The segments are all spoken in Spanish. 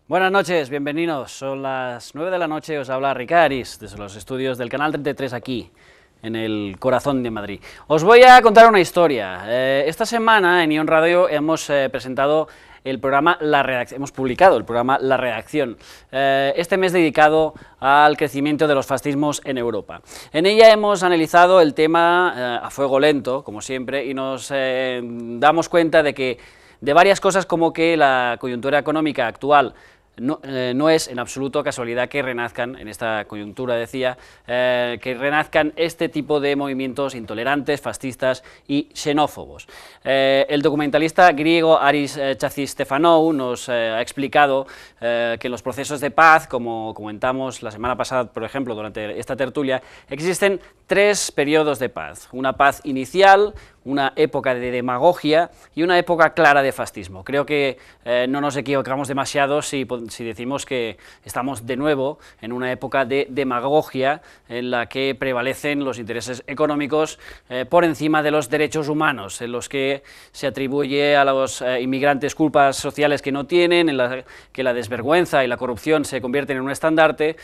Buenas noches, bienvenidos. Son las 9 de la noche, os habla Ricaris desde los estudios del Canal 33 aquí, en el corazón de Madrid. Os voy a contar una historia. Esta semana en Ion Radio hemos presentado el programa La Redacción, hemos publicado el programa La Redacción, este mes dedicado al crecimiento de los fascismos en Europa. En ella hemos analizado el tema a fuego lento, como siempre, y nos damos cuenta de varias cosas, como que la coyuntura económica actual no es en absoluto casualidad que renazcan, en esta coyuntura decía, que renazcan este tipo de movimientos intolerantes, fascistas y xenófobos. El documentalista griego Aris Chazistefanou nos ha explicado que en los procesos de paz, como comentamos la semana pasada, por ejemplo, durante esta tertulia, existen tres periodos de paz: una paz inicial, una época de demagogia y una época clara de fascismo. Creo que no nos equivocamos demasiado si decimos que estamos de nuevo en una época de demagogia en la que prevalecen los intereses económicos por encima de los derechos humanos, en los que se atribuye a los inmigrantes culpas sociales que no tienen, en la que la desvergüenza y la corrupción se convierten en un estandarte.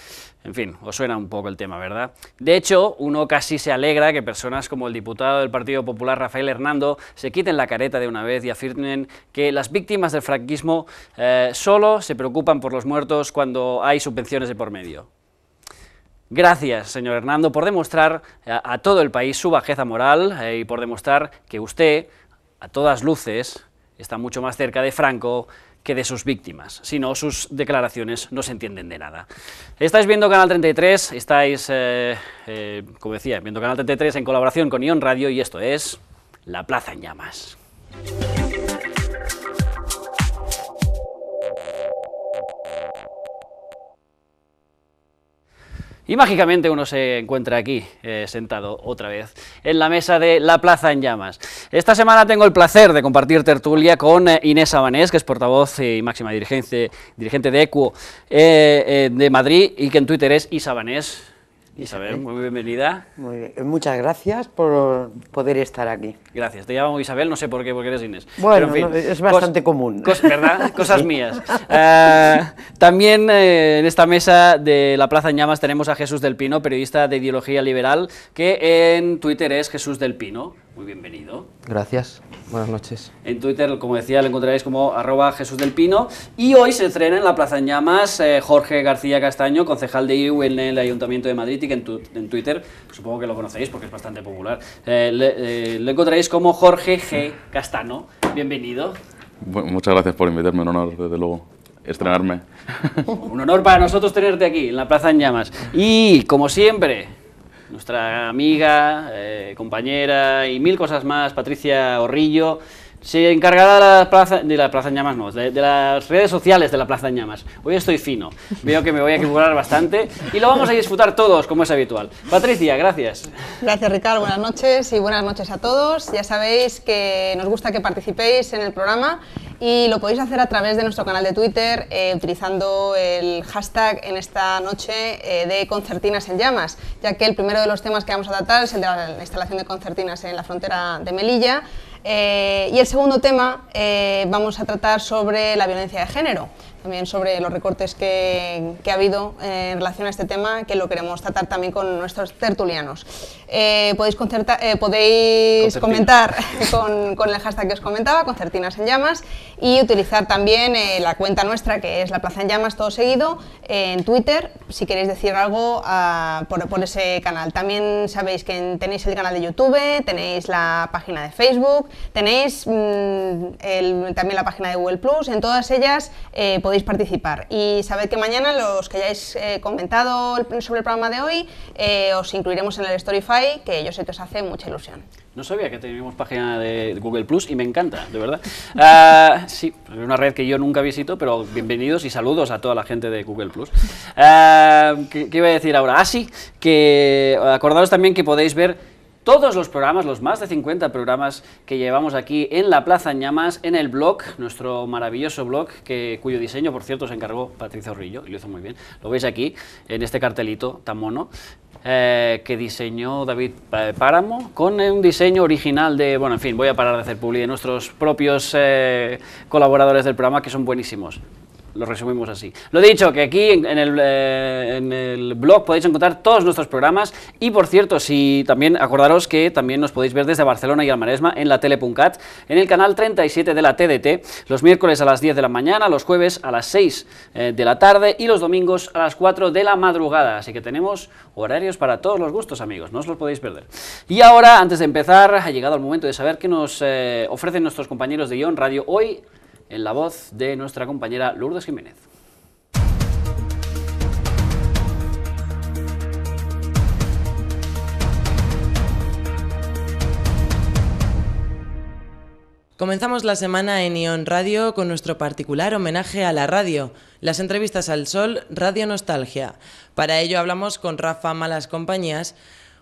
En fin, os suena un poco el tema, ¿verdad? De hecho, uno casi se alegra que personas como el diputado del Partido Popular, Rafael Hernando, se quiten la careta de una vez y afirmen que las víctimas del franquismo solo se preocupan por los muertos cuando hay subvenciones de por medio. Gracias, señor Hernando, por demostrar a todo el país su bajeza moral y por demostrar que usted, a todas luces, está mucho más cerca de Franco que de sus víctimas. Si no, sus declaraciones no se entienden de nada. Estáis viendo Canal 33, estáis, como decía, viendo Canal 33 en colaboración con Ion Radio, y esto es La Plaza en Llamas. Y mágicamente uno se encuentra aquí, sentado otra vez, en la mesa de La Plaza en Llamas. Esta semana tengo el placer de compartir tertulia con Inés Sabanés, que es portavoz y máxima dirigente de ECUO de Madrid, y que en Twitter es Isabanés. Isabel, muy bienvenida. Muy bien, muchas gracias por poder estar aquí. Gracias, te llamo Isabel, no sé por qué, porque eres Inés. Bueno, pero, en fin, es bastante común. ¿Verdad? Cosas mías. También en esta mesa de La Plaza en Llamas tenemos a Jesús del Pino, periodista de ideología liberal, que en Twitter es Jesús del Pino. Muy bienvenido. Gracias, buenas noches. En Twitter, como decía, lo encontraréis como @JesúsDelPino. Y hoy se estrena en La Plaza en Llamas Jorge García Castaño, concejal de IU en el Ayuntamiento de Madrid, y que en Twitter, supongo que lo conocéis porque es bastante popular, lo encontraréis como Jorge G. Castano. Bienvenido. Bueno, muchas gracias por invitarme, un honor, desde luego, estrenarme. Un honor para nosotros tenerte aquí, en La Plaza en Llamas. Y, como siempre, nuestra amiga, compañera y mil cosas más, Patricia Orrillo, se encargará de la Plaza en Llamas, no, de las redes sociales de La Plaza en Llamas. Hoy estoy fino, veo que me voy a equivocar bastante y lo vamos a disfrutar todos, como es habitual. Patricia, gracias. Gracias, Ricardo, buenas noches y buenas noches a todos. Ya sabéis que nos gusta que participéis en el programa y lo podéis hacer a través de nuestro canal de Twitter, utilizando el hashtag en esta noche de Concertinas en Llamas, ya que el primero de los temas que vamos a tratar es el de la instalación de concertinas en la frontera de Melilla. Y el segundo tema vamos a tratar sobre la violencia de género, también sobre los recortes que ha habido en relación a este tema, que lo queremos tratar también con nuestros tertulianos. Podéis comentar con el hashtag que os comentaba, Concertinas en Llamas, y utilizar también la cuenta nuestra, que es La Plaza en Llamas, todo seguido, en Twitter, si queréis decir algo por ese canal. También sabéis que tenéis el canal de YouTube, tenéis la página de Facebook, tenéis también la página de Google+, en todas ellas podéis participar. Y sabed que mañana, los que hayáis comentado sobre el programa de hoy, os incluiremos en el Storyfy, que yo sé que os hace mucha ilusión. No sabía que teníamos página de Google Plus y me encanta, de verdad. Sí, es una red que yo nunca visito, pero bienvenidos y saludos a toda la gente de Google Plus. ¿Qué iba a decir ahora? Sí, que acordaos también que podéis ver todos los programas, los más de 50 programas que llevamos aquí en La Plaza en Llamas, en el blog, nuestro maravilloso blog, cuyo diseño, por cierto, se encargó Patricia Orrillo, y lo hizo muy bien. Lo veis aquí, en este cartelito tan mono, que diseñó David Páramo, con un diseño original de... Bueno, en fin, voy a parar de hacer publi de nuestros propios colaboradores del programa, que son buenísimos. lo resumimos así. Lo dicho, que aquí en el blog podéis encontrar todos nuestros programas y, por cierto, si también acordaros que también nos podéis ver desde Barcelona y el Maresma en la tele.cat, en el canal 37 de la TDT, los miércoles a las 10 de la mañana, los jueves a las 6 de la tarde y los domingos a las 4 de la madrugada. Así que tenemos horarios para todos los gustos, amigos, no os los podéis perder. Y ahora, antes de empezar, ha llegado el momento de saber qué nos ofrecen nuestros compañeros de Ion Radio hoy, en la voz de nuestra compañera Lourdes Jiménez. Comenzamos la semana en Ion Radio con nuestro particular homenaje a la radio, las entrevistas al sol Radio Nostalgia. Para ello hablamos con Rafa Malas Compañías,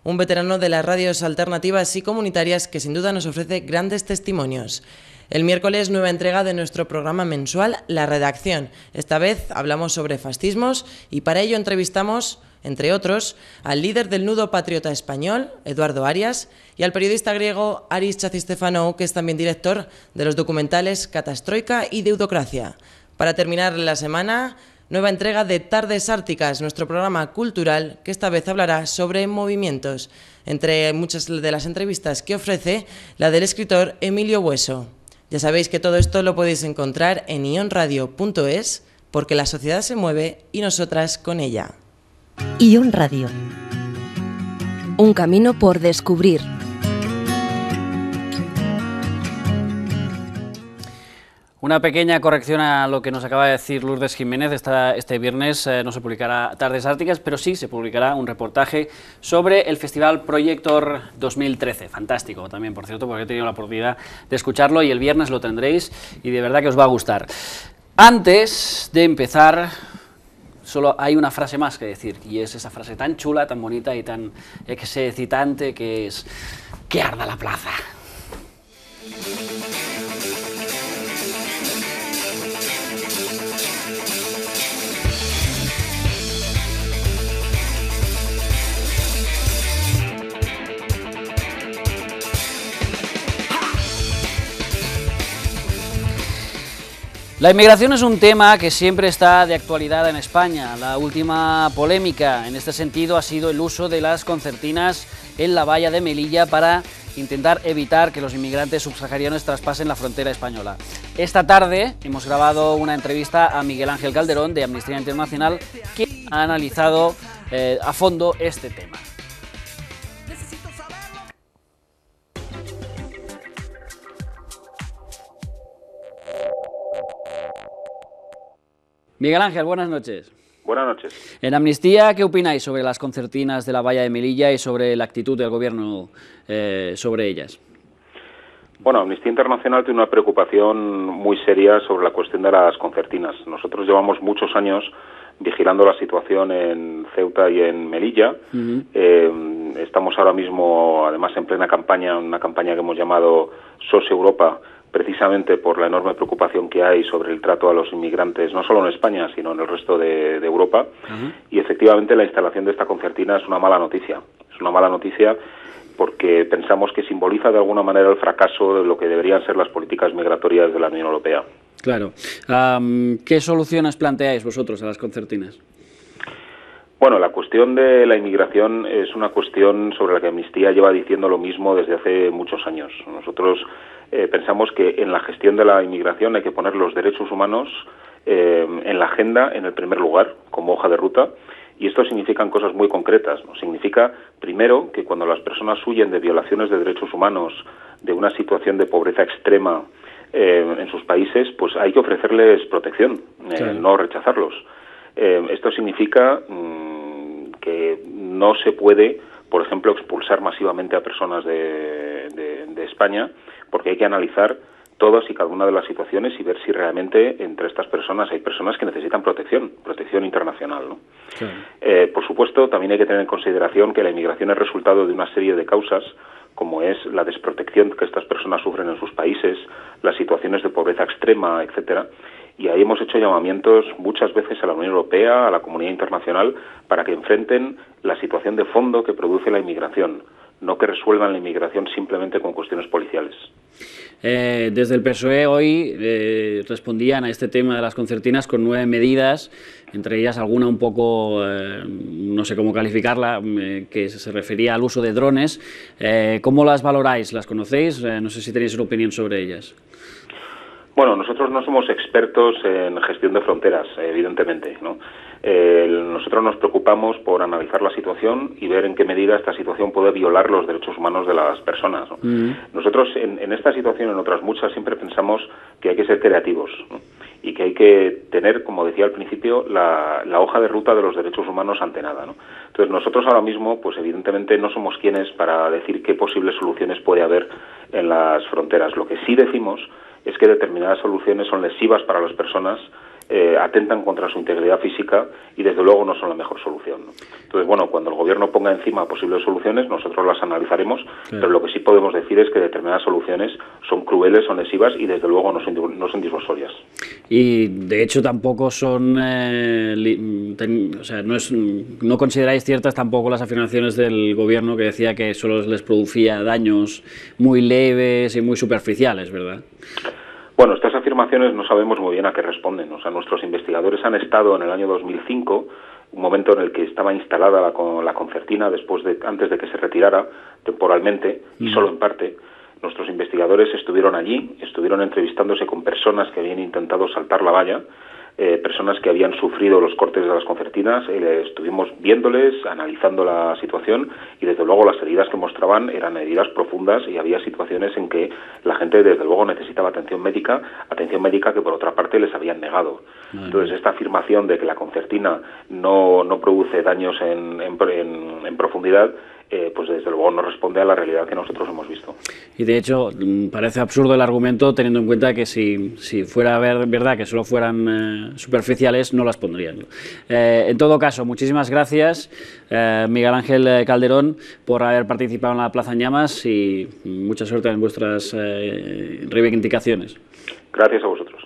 un veterano de las radios alternativas y comunitarias que sin duda nos ofrece grandes testimonios. El miércoles, nueva entrega de nuestro programa mensual La Redacción. Esta vez hablamos sobre fascismos y para ello entrevistamos, entre otros, al líder del Nudo Patriota Español, Eduardo Arias, y al periodista griego Aris Chazistefanou, que es también director de los documentales Catastroika y Deudocracia. Para terminar la semana, nueva entrega de Tardes Árticas, nuestro programa cultural, que esta vez hablará sobre movimientos, entre muchas de las entrevistas que ofrece la del escritor Emilio Hueso. Ya sabéis que todo esto lo podéis encontrar en ionradio.es, porque la sociedad se mueve y nosotras con ella. Ion Radio. Un camino por descubrir. Una pequeña corrección a lo que nos acaba de decir Lourdes Jiménez. Este viernes no se publicará Tardes Árticas, pero sí se publicará un reportaje sobre el Festival Proyector 2013. Fantástico también, por cierto, porque he tenido la oportunidad de escucharlo y el viernes lo tendréis y de verdad que os va a gustar. Antes de empezar, solo hay una frase más que decir, y es esa frase tan chula, tan bonita y tan excitante que es: ¡que arda la plaza! La inmigración es un tema que siempre está de actualidad en España. La última polémica en este sentido ha sido el uso de las concertinas en la valla de Melilla para intentar evitar que los inmigrantes subsaharianos traspasen la frontera española. Esta tarde hemos grabado una entrevista a Miguel Ángel Calderón de Amnistía Internacional, que ha analizado a fondo este tema. Miguel Ángel, buenas noches. Buenas noches. En Amnistía, ¿qué opináis sobre las concertinas de la valla de Melilla y sobre la actitud del gobierno sobre ellas? Bueno, Amnistía Internacional tiene una preocupación muy seria sobre la cuestión de las concertinas. Nosotros llevamos muchos años vigilando la situación en Ceuta y en Melilla. Estamos ahora mismo, además, en plena campaña, una campaña que hemos llamado SOS Europa, precisamente por la enorme preocupación que hay sobre el trato a los inmigrantes, no solo en España, sino en el resto de Europa. Y efectivamente la instalación de esta concertina es una mala noticia. Es una mala noticia porque pensamos que simboliza de alguna manera el fracaso de lo que deberían ser las políticas migratorias de la Unión Europea. Claro. ¿Qué soluciones planteáis vosotros a las concertinas? Bueno, la cuestión de la inmigración es una cuestión sobre la que Amnistía lleva diciendo lo mismo desde hace muchos años. Nosotros pensamos que en la gestión de la inmigración hay que poner los derechos humanos en la agenda en el primer lugar, como hoja de ruta, y esto significan cosas muy concretas, ¿no? Significa, primero, que cuando las personas huyen de violaciones de derechos humanos, de una situación de pobreza extrema en sus países, pues hay que ofrecerles protección, no rechazarlos. Esto significa que no se puede, por ejemplo, expulsar masivamente a personas de España, porque hay que analizar todas y cada una de las situaciones y ver si realmente entre estas personas hay personas que necesitan protección internacional, ¿no? Sí. Por supuesto, también hay que tener en consideración que la inmigración es resultado de una serie de causas, como es la desprotección que estas personas sufren en sus países, las situaciones de pobreza extrema, etcétera. Y ahí hemos hecho llamamientos muchas veces a la Unión Europea, a la comunidad internacional, para que enfrenten la situación de fondo que produce la inmigración. no que resuelvan la inmigración simplemente con cuestiones policiales. Desde el PSOE hoy respondían a este tema de las concertinas con 9 medidas, entre ellas alguna un poco, no sé cómo calificarla, que se refería al uso de drones. ¿Cómo las valoráis? ¿Las conocéis? No sé si tenéis una opinión sobre ellas. Bueno, nosotros no somos expertos en gestión de fronteras, evidentemente, ¿no? Nosotros nos preocupamos por analizar la situación y ver en qué medida esta situación puede violar los derechos humanos de las personas, ¿no? Nosotros en esta situación, en otras muchas, siempre pensamos que hay que ser creativos, ¿no? Y que hay que tener, como decía al principio, la hoja de ruta de los derechos humanos ante nada, ¿no? Entonces nosotros ahora mismo, pues evidentemente no somos quienes para decir qué posibles soluciones puede haber en las fronteras. Lo que sí decimos es que determinadas soluciones son lesivas para las personas, atentan contra su integridad física y desde luego no son la mejor solución, ¿no? Entonces, bueno, cuando el gobierno ponga encima posibles soluciones, nosotros las analizaremos, pero lo que sí podemos decir es que determinadas soluciones son crueles, son lesivas y desde luego no son disuasorias. Y de hecho tampoco son, o sea, no consideráis ciertas tampoco las afirmaciones del gobierno que decía que solo les producía daños muy leves y muy superficiales, ¿verdad? Bueno, estas afirmaciones no sabemos muy bien a qué responden. O sea, nuestros investigadores han estado en el año 2005, un momento en el que estaba instalada la concertina antes de que se retirara temporalmente y solo en parte. Nuestros investigadores estuvieron allí, estuvieron entrevistándose con personas que habían intentado saltar la valla, personas que habían sufrido los cortes de las concertinas, estuvimos viéndoles, analizando la situación y desde luego las heridas que mostraban eran heridas profundas y había situaciones en que la gente desde luego necesitaba atención médica que por otra parte les habían negado. Entonces esta afirmación de que la concertina no produce daños en profundidad, pues desde luego no responde a la realidad que nosotros hemos visto. Y de hecho parece absurdo el argumento teniendo en cuenta que si fuera verdad que solo fueran superficiales no las pondrían. En todo caso, muchísimas gracias Miguel Ángel Calderón por haber participado en la Plaza en Llamas y mucha suerte en vuestras reivindicaciones. Gracias a vosotros.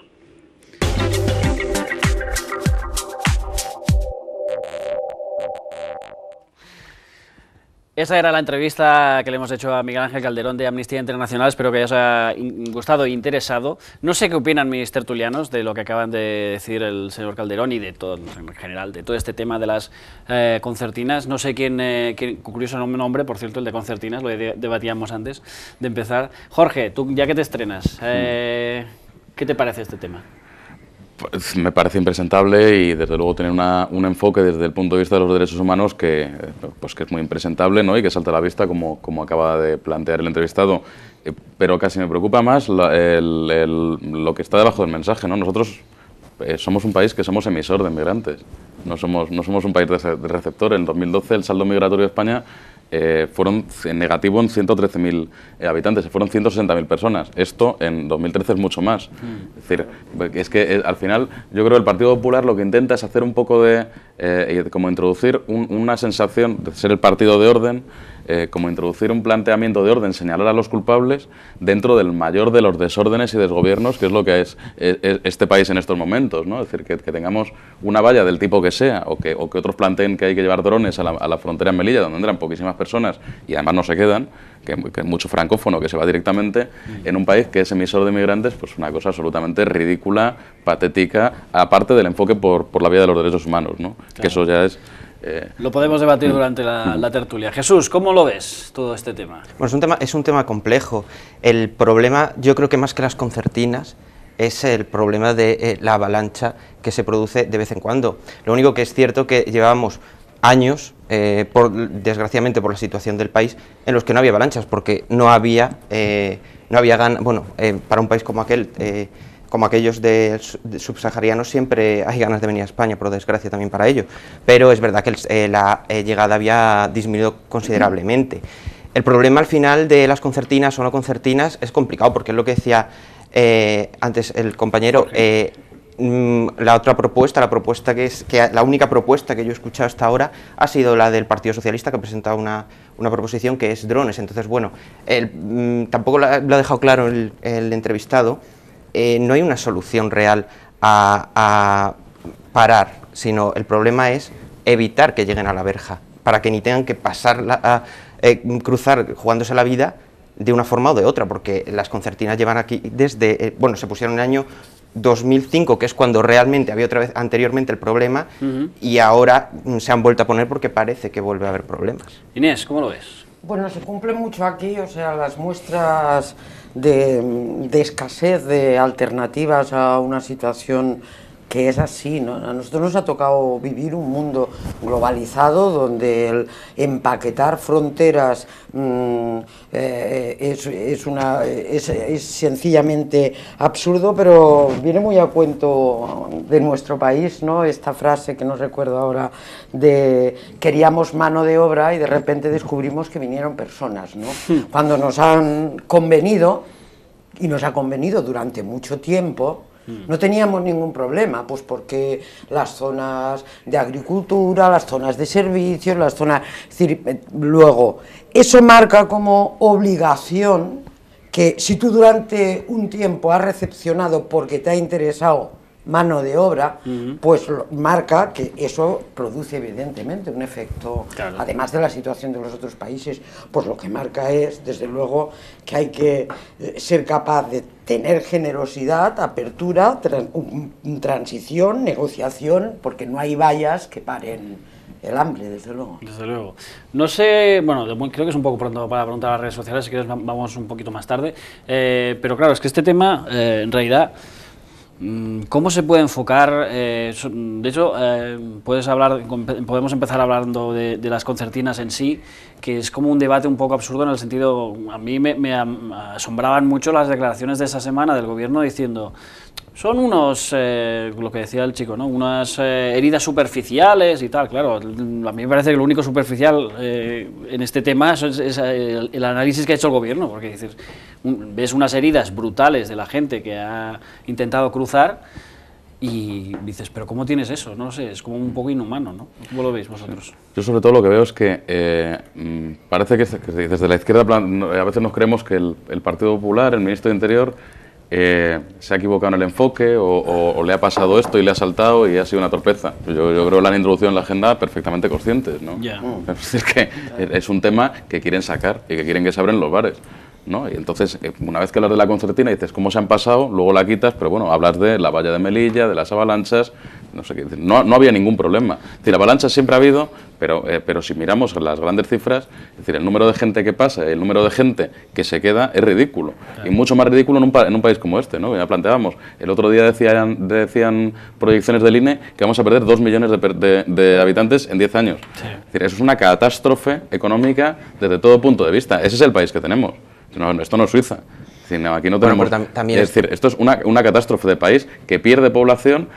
Esa era la entrevista que le hemos hecho a Miguel Ángel Calderón de Amnistía Internacional. Espero que os haya gustado e interesado. No sé qué opinan mis tertulianos de lo que acaban de decir el señor Calderón y de todo, en general, de todo este tema de las concertinas. No sé quién curioso nombre, por cierto, el de concertinas, lo debatíamos antes de empezar. Jorge, tú ya que te estrenas, ¿qué te parece este tema? Pues me parece impresentable y desde luego tener un enfoque desde el punto de vista de los derechos humanos que es muy impresentable, ¿no? Y que salta a la vista como acaba de plantear el entrevistado. Pero casi me preocupa más lo que está debajo del mensaje, ¿no? Nosotros somos un país que somos emisor de migrantes, no somos un país de receptor. En 2012 el saldo migratorio de España fueron negativo en 113.000 habitantes, fueron 160.000 personas. Esto en 2013 es mucho más. Es decir, es que al final yo creo que el Partido Popular lo que intenta es hacer un poco como introducir una sensación de ser el partido de orden, como introducir un planteamiento de orden, señalar a los culpables dentro del mayor de los desórdenes y desgobiernos, que es lo que es este país en estos momentos, ¿no? Es decir, que tengamos una valla del tipo que sea, o que otros planteen que hay que llevar drones a la frontera en Melilla, donde entran poquísimas personas y además no se quedan, que hay mucho francófono que se va directamente, en un país que es emisor de migrantes, pues una cosa absolutamente ridícula, patética, aparte del enfoque por la vía de los derechos humanos, ¿no? Claro. Que eso ya es... Lo podemos debatir durante la tertulia. Jesús, ¿cómo lo ves todo este tema? Bueno, es un tema complejo. El problema, yo creo que más que las concertinas, es el problema de la avalancha que se produce de vez en cuando. Lo único que es cierto que llevábamos años, desgraciadamente por la situación del país, en los que no había avalanchas, porque no había ganas. Bueno, para un país como aquellos de subsaharianos siempre hay ganas de venir a España, por desgracia también para ello, pero es verdad que la llegada había disminuido considerablemente. El problema al final de las concertinas o no concertinas es complicado, porque es lo que decía antes el compañero, la única propuesta que yo he escuchado hasta ahora ha sido la del Partido Socialista, que ha presentado una proposición que es drones. Entonces, bueno, tampoco lo ha dejado claro el entrevistado. No hay una solución real a parar, sino el problema es evitar que lleguen a la verja, para que ni tengan que pasar cruzar jugándose la vida de una forma o de otra, porque las concertinas llevan aquí desde, bueno, se pusieron en el año 2005, que es cuando realmente había otra vez anteriormente el problema, y ahora se han vuelto a poner porque parece que vuelve a haber problemas. Inés, ¿cómo lo ves? Bueno, se cumple mucho aquí, o sea, las muestras de escasez de alternativas a una situación que es así, ¿no? A nosotros nos ha tocado vivir un mundo globalizado donde el empaquetar fronteras es sencillamente absurdo, pero viene muy a cuento de nuestro país, ¿no? Esta frase que no recuerdo ahora de queríamos mano de obra y de repente descubrimos que vinieron personas, ¿no? Cuando nos han convenido, y nos ha convenido durante mucho tiempo, no teníamos ningún problema, pues porque las zonas de agricultura, las zonas de servicios, las zonas... Es decir, luego, eso marca como obligación que si tú durante un tiempo has recepcionado porque te ha interesado mano de obra, pues marca que eso produce evidentemente un efecto, claro. Además de la situación de los otros países, pues lo que marca es, desde luego, que hay que ser capaz de tener generosidad, apertura, transición, negociación, porque no hay vallas que paren el hambre, desde luego. Desde luego. No sé, bueno, creo que es un poco pronto para preguntar a las redes sociales, si quieres vamos un poquito más tarde, pero claro, es que este tema, en realidad, ¿cómo se puede enfocar? De hecho, podemos empezar hablando de las concertinas en sí, que es como un debate un poco absurdo en el sentido, a mí me asombraban mucho las declaraciones de esa semana del gobierno diciendo, son unos, lo que decía el chico, ¿no? Unas heridas superficiales y tal. Claro, a mí me parece que lo único superficial en este tema es el análisis que ha hecho el gobierno, porque dices, ves unas heridas brutales de la gente que ha intentado cruzar y dices, pero ¿cómo tienes eso? No lo sé, es como un poco inhumano, ¿no? ¿Cómo lo veis vosotros? Yo sobre todo lo que veo es que parece que desde la izquierda a veces nos creemos que el Partido Popular, el ministro de Interior, se ha equivocado en el enfoque o le ha pasado esto y le ha saltado y ha sido una torpeza. Yo creo que la han introducido en la agenda perfectamente conscientes, ¿no? Yeah. Es decir, que es un tema que quieren sacar y que quieren que se abren los bares, ¿no? Y entonces, una vez que hablas de la concertina dices cómo se han pasado, luego la quitas, pero bueno, hablas de la valla de Melilla, de las avalanchas, no sé qué, no había ningún problema. Es decir, avalanchas siempre ha habido, pero si miramos las grandes cifras, es decir, el número de gente que pasa, el número de gente que se queda es ridículo. Claro. Y mucho más ridículo en un país como este, ¿no? Ya planteábamos, el otro día decían proyecciones del INE que vamos a perder 2 millones de habitantes en 10 años. Sí. Es decir, eso es una catástrofe económica desde todo punto de vista. Ese es el país que tenemos. No, esto no es Suiza. Es decir, no, aquí no tenemos... Bueno, también es decir, esto es una catástrofe de país que pierde población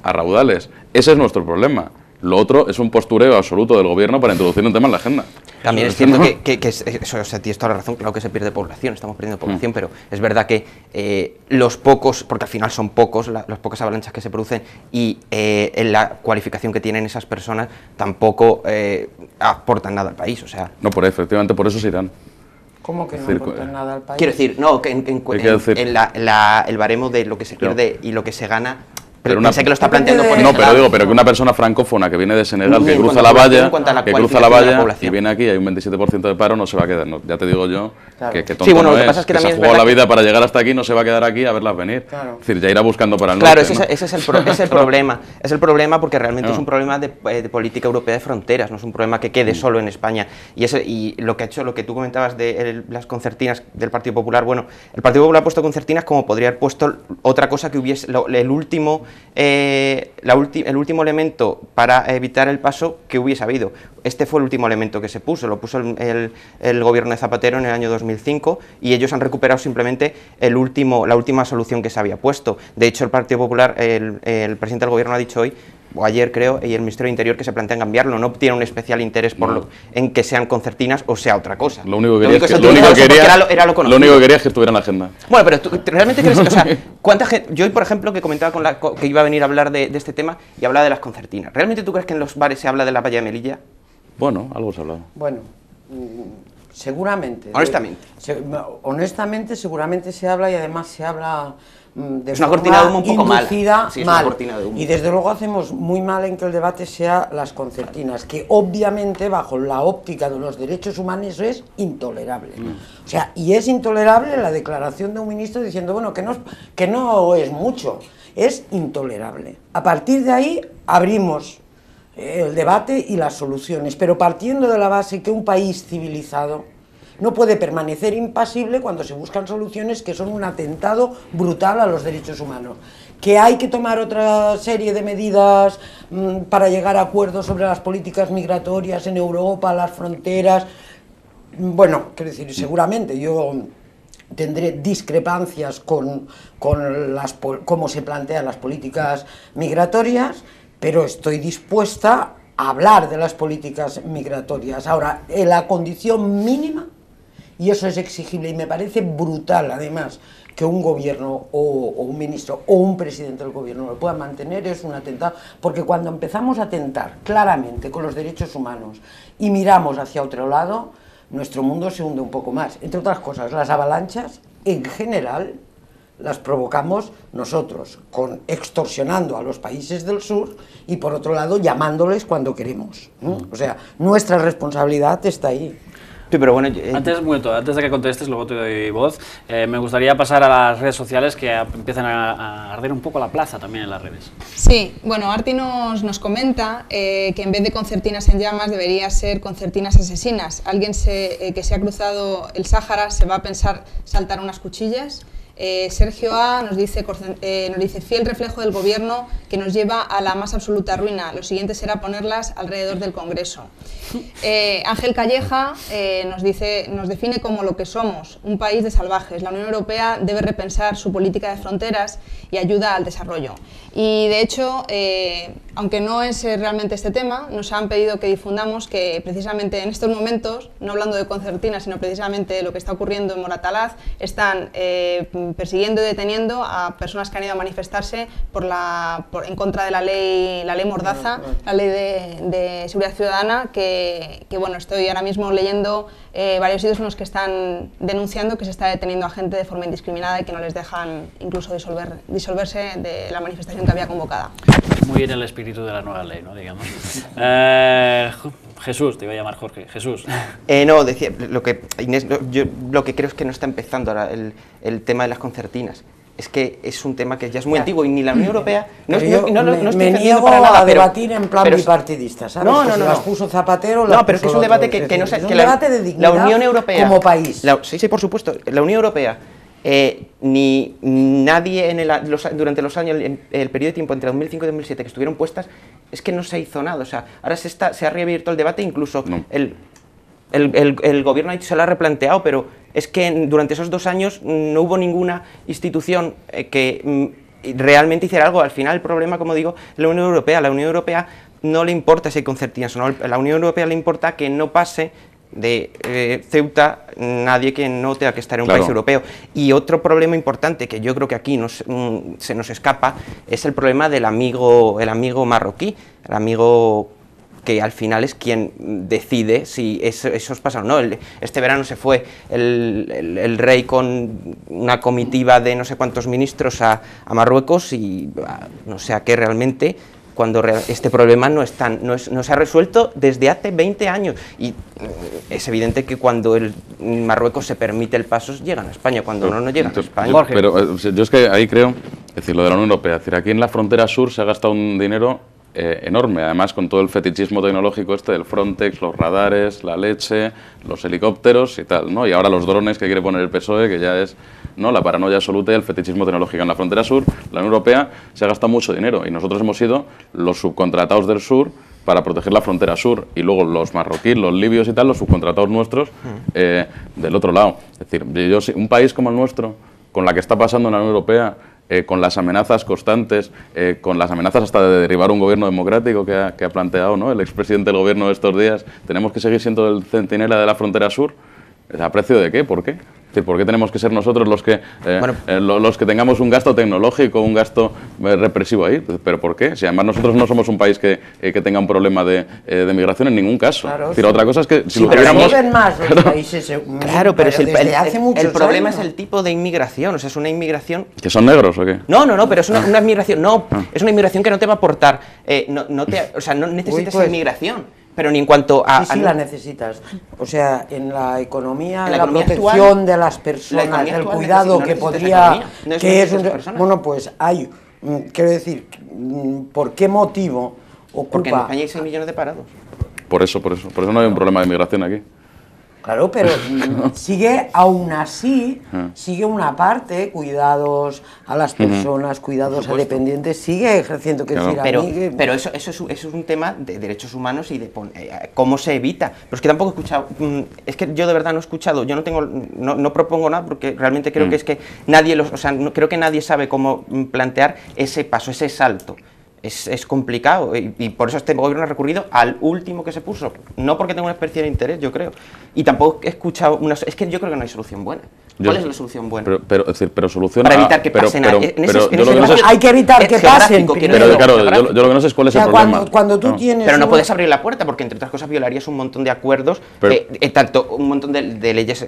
a raudales. Ese es nuestro problema. Lo otro es un postureo absoluto del gobierno para introducir un tema en la agenda. También es cierto que eso, o sea, tienes toda la razón, claro que se pierde población, estamos perdiendo población, pero es verdad que los pocos, porque al final son pocos, las pocas avalanchas que se producen y en la cualificación que tienen esas personas tampoco aportan nada al país, o sea... No, efectivamente, por eso se irán. ¿Cómo que no aportan nada al país? Quiero decir, no, que el baremo de lo que se pierde y lo que se gana... Pero pensé que lo está planteando por pero que una persona francófona que viene de Senegal, que cruza la valla, y viene aquí y hay un 27% de paro, no se va a quedar. Ya te digo yo, claro. que tonto bueno, no lo que pasa es que se ha jugado la vida para llegar hasta aquí, no se va a quedar aquí a verlas venir. Claro. Es decir, ya irá buscando para el norte. Claro, ese es el problema. Es el problema porque realmente es un problema de política europea de fronteras, no es un problema que quede solo en España. Y lo que ha hecho, lo que tú comentabas de las concertinas del Partido Popular, bueno, el Partido Popular ha puesto concertinas como podría haber puesto otra cosa que hubiese, el último elemento para evitar el paso que hubiese habido. Este fue el último elemento que se puso, lo puso el gobierno de Zapatero en el año 2005 y ellos han recuperado simplemente la última solución que se había puesto. De hecho, el Partido Popular, el presidente del gobierno ha dicho hoy, o ayer creo, y el Ministerio de Interior que se plantean cambiarlo, no tiene un especial interés en que sean concertinas o sea otra cosa. Lo único que quería es que estuviera en la agenda. Bueno, pero ¿tú realmente crees, o sea, cuánta gente, yo hoy por ejemplo que comentaba que iba a venir a hablar de este tema y hablaba de las concertinas, ¿realmente tú crees que en los bares se habla de la valla de Melilla? Bueno, algo se ha hablado. Bueno, Seguramente. Honestamente. Honestamente, seguramente se habla, y además se habla de es una forma cortina de humo un poco mala. inducida, Sí, es mal. una cortina de humo. Y desde luego hacemos muy mal en que el debate sea las concertinas, que obviamente bajo la óptica de los derechos humanos es intolerable. O sea, y es intolerable la declaración de un ministro diciendo, bueno, que no es mucho, es intolerable. A partir de ahí abrimos el debate y las soluciones, pero partiendo de la base que un país civilizado no puede permanecer impasible cuando se buscan soluciones que son un atentado brutal a los derechos humanos. Que hay que tomar otra serie de medidas para llegar a acuerdos sobre las políticas migratorias en Europa, las fronteras. Bueno, quiero decir, seguramente yo tendré discrepancias con cómo se plantean las políticas migratorias, pero estoy dispuesta a hablar de las políticas migratorias. Ahora, en la condición mínima, y eso es exigible, y me parece brutal, además, que un gobierno o un ministro o un presidente del gobierno lo pueda mantener, es un atentado, porque cuando empezamos a atentar claramente con los derechos humanos y miramos hacia otro lado, nuestro mundo se hunde un poco más. Entre otras cosas, las avalanchas, en general, las provocamos nosotros, extorsionando a los países del sur y, por otro lado, llamándoles cuando queremos. O sea, nuestra responsabilidad está ahí. Sí, pero bueno, antes de que contestes, luego te doy voz, me gustaría pasar a las redes sociales, que empiezan a arder un poco la plaza también en las redes. Sí, bueno, Arti nos comenta que en vez de concertinas en llamas debería ser concertinas asesinas. Alguien que se ha cruzado el Sáhara se va a pensar saltar unas cuchillas. Sergio A nos dice fiel reflejo del gobierno que nos lleva a la más absoluta ruina. Lo siguiente será ponerlas alrededor del Congreso. Ángel Calleja nos define como lo que somos, un país de salvajes. La Unión Europea debe repensar su política de fronteras y ayuda al desarrollo. Y de hecho, aunque no es realmente este tema, nos han pedido que difundamos que precisamente en estos momentos, no hablando de concertinas, sino precisamente de lo que está ocurriendo en Moratalaz, están persiguiendo y deteniendo a personas que han ido a manifestarse en contra de la ley Mordaza, la ley de seguridad ciudadana, que bueno, estoy ahora mismo leyendo varios sitios en los que están denunciando que se está deteniendo a gente de forma indiscriminada y que no les dejan incluso disolverse de la manifestación que había convocada. Muy en el espíritu de la nueva ley, ¿no? Digamos. Jesús, te iba a llamar Jorge. Jesús. No, decía, Inés, yo lo que creo es que no está empezando ahora el tema de las concertinas. Es que es un tema que ya es muy antiguo y ni la Unión Europea... Me niego para nada a debatir en plan bipartidista, ¿sabes? No, las puso Zapatero... No, pero es que es un debate que no... Es un debate de dignidad la Unión Europea, como país. Sí, por supuesto. La Unión Europea, ni nadie durante los años, el periodo de tiempo entre 2005 y 2007 que estuvieron puestas, es que no se hizo nada. O sea, ahora se ha reabierto el debate, incluso el gobierno se lo ha replanteado, pero es que durante esos 2 años no hubo ninguna institución que realmente hiciera algo. Al final el problema, como digo, es la Unión Europea. A la Unión Europea no le importa si hay concertinas o no, a la Unión Europea le importa que no pase de Ceuta nadie que no tenga que estar en un país europeo. Y otro problema importante que yo creo que aquí se nos escapa es el problema del amigo marroquí, el amigo que al final es quien decide si eso pasa o no. Este verano se fue el rey con una comitiva de no sé cuántos ministros a Marruecos y no sé a qué realmente, cuando este problema no se ha resuelto desde hace 20 años. Y es evidente que cuando Marruecos se permite el paso, llegan a España, cuando no llegan a España. Pero yo es que ahí creo, es decir, lo de la Unión Europea, es decir, aquí en la frontera sur se ha gastado un dinero enorme, además con todo el fetichismo tecnológico del Frontex, los radares, la leche, los helicópteros y tal, ¿no? Y ahora los drones que quiere poner el PSOE, que ya es, ¿no?, la paranoia absoluta y el fetichismo tecnológico. En la frontera sur, la Unión Europea se ha gastado mucho dinero y nosotros hemos sido los subcontratados del sur para proteger la frontera sur, y luego los marroquíes, los libios y tal, los subcontratados nuestros del otro lado. Es decir, un país como el nuestro, con la que está pasando en la Unión Europea, con las amenazas constantes, con las amenazas hasta de derribar un gobierno democrático que ha planteado, ¿no?, el expresidente del gobierno de estos días, tenemos que seguir siendo el centinela de la frontera sur. ¿A precio de qué? ¿Por qué? Es decir, ¿por qué tenemos que ser nosotros los que los que tengamos un gasto tecnológico, un gasto represivo ahí? ¿Pero por qué? Si además nosotros no somos un país que tenga un problema de migración en ningún caso. Claro, es decir, otra cosa es que si lo tuviéramos... más los países, claro, pero desde hace muchos el problema años. es el tipo de inmigración, o sea, es una inmigración... ¿Que son negros o qué? No, pero es una inmigración, es una inmigración que no te va a aportar, o sea, no necesitas pues, inmigración. Pero ni en cuanto a... Sí, la necesitas. O sea, en la economía, en la economía protección actual, de las personas, el cuidado que podría... No que es personas. bueno, pues hay, quiero decir, ¿por qué motivo ocupa...? Porque en España hay 6 millones de parados. Por eso no hay un problema de inmigración aquí. Claro, pero sigue, aún así, sigue una parte, cuidados a las personas, cuidados a dependientes, sigue ejerciendo, que decir, pero eso es un tema de derechos humanos y de cómo se evita. Pero es que tampoco he escuchado, es que yo de verdad no he escuchado, yo no propongo nada porque realmente creo que es que nadie, no creo que nadie sabe cómo plantear ese paso, ese salto. Es complicado y por eso este gobierno ha recurrido al último que se puso, no porque tenga una especie de interés, yo creo, y tampoco he escuchado es que yo creo que no hay solución buena. ¿Cuál es la solución buena? Pero solución para evitar que pasen hay que evitar que pasen. Pero claro, yo lo que no sé es cuál es el problema. Cuando tú tienes pero no puedes abrir la puerta porque entre otras cosas violarías un montón de acuerdos, tanto un montón de leyes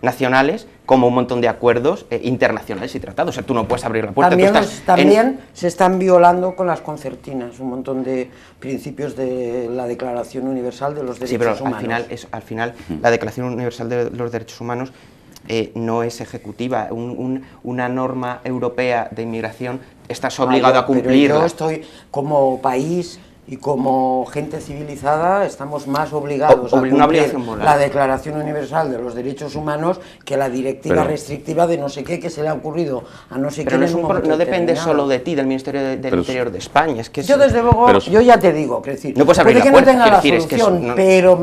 nacionales como un montón de acuerdos internacionales y tratados. O sea, tú no puedes abrir la puerta. También se están violando con las concertinas un montón de principios de la Declaración Universal de los Derechos Humanos. Al final la Declaración Universal de los Derechos Humanos no es ejecutiva. Una norma europea de inmigración estás obligado a cumplirla. Pero yo estoy, como país y como gente civilizada, estamos más obligados a cumplir la Declaración Universal de los Derechos Humanos que la directiva restrictiva de no sé qué que se le ha ocurrido a no sé qué. Pero no depende solo de ti, del Ministerio del Interior de España. Es que yo desde luego, yo ya te digo, es decir, no puedes abrir puede la que puerta, no tenga la solución, pero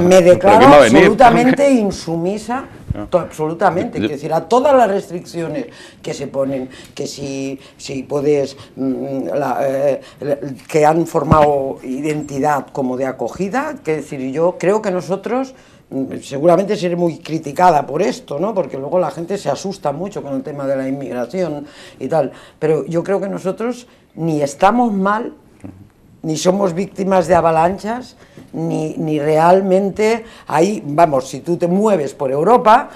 me declaro absolutamente insumisa. Absolutamente, es decir, a todas las restricciones que se ponen, que si puedes, que han formado identidad como de acogida, que decir, yo creo que nosotros, seguramente seré muy criticada por esto, ¿no? Porque luego la gente se asusta mucho con el tema de la inmigración y tal, pero yo creo que nosotros ni estamos mal, ni somos víctimas de avalanchas, ni realmente hay, vamos, si tú te mueves por Europa,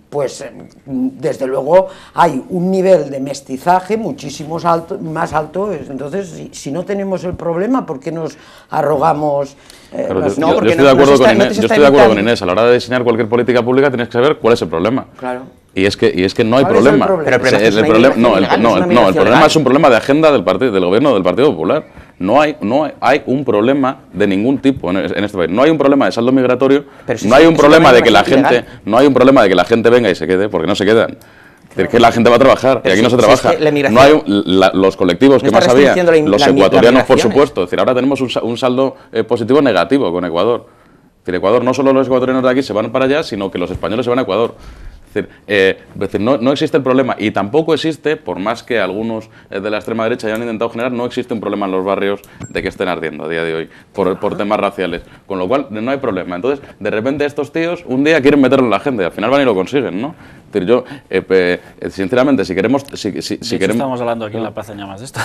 pues desde luego hay un nivel de mestizaje muchísimo más alto, entonces si no tenemos el problema, ¿por qué nos arrogamos? Claro, yo estoy de acuerdo con Inés, a la hora de diseñar cualquier política pública tienes que saber cuál es el problema. Claro. Y es que no hay problema. El problema es un problema de agenda del gobierno del Partido Popular. No hay un problema de ningún tipo en este país. No hay un problema de saldo migratorio. No hay un problema de que la gente venga y se quede, porque no se quedan. Es decir, que la gente va a trabajar, y aquí no se trabaja. No hay los colectivos que más había, los ecuatorianos, por supuesto. Es decir, ahora tenemos un saldo positivo negativo con Ecuador. Es decir, Ecuador, no solo los ecuatorianos de aquí se van para allá, sino que los españoles se van a Ecuador. Es decir, no existe el problema, y tampoco existe, por más que algunos de la extrema derecha hayan intentado generar, no existe un problema en los barrios de que estén ardiendo a día de hoy por temas raciales, con lo cual no hay problema. Entonces, de repente estos tíos un día quieren meterlo en la agenda y al final van y lo consiguen, ¿no? Es decir, yo, sinceramente, si queremos... Estamos hablando aquí en la Plaza Llamas de esto.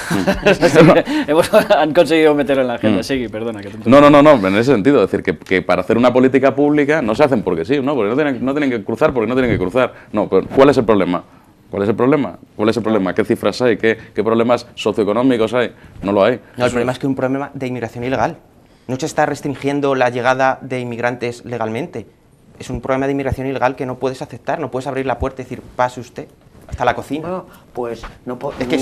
Han conseguido meterlo en la agenda. Sí, perdona. No, en ese sentido. Es decir, que para hacer una política pública no se hacen porque sí, ¿no? Porque no tienen que cruzar, porque no tienen que cruzar. No, pero ¿cuál es el problema? ¿Cuál es el problema? ¿Cuál es el problema? ¿Qué cifras hay? ¿Qué problemas socioeconómicos hay? No lo hay. No, el problema es que es un problema de inmigración ilegal. No se está restringiendo la llegada de inmigrantes legalmente. Es un problema de inmigración ilegal que no puedes aceptar, no puedes abrir la puerta y decir, pase usted hasta la cocina. Bueno, pues no puedo. Es que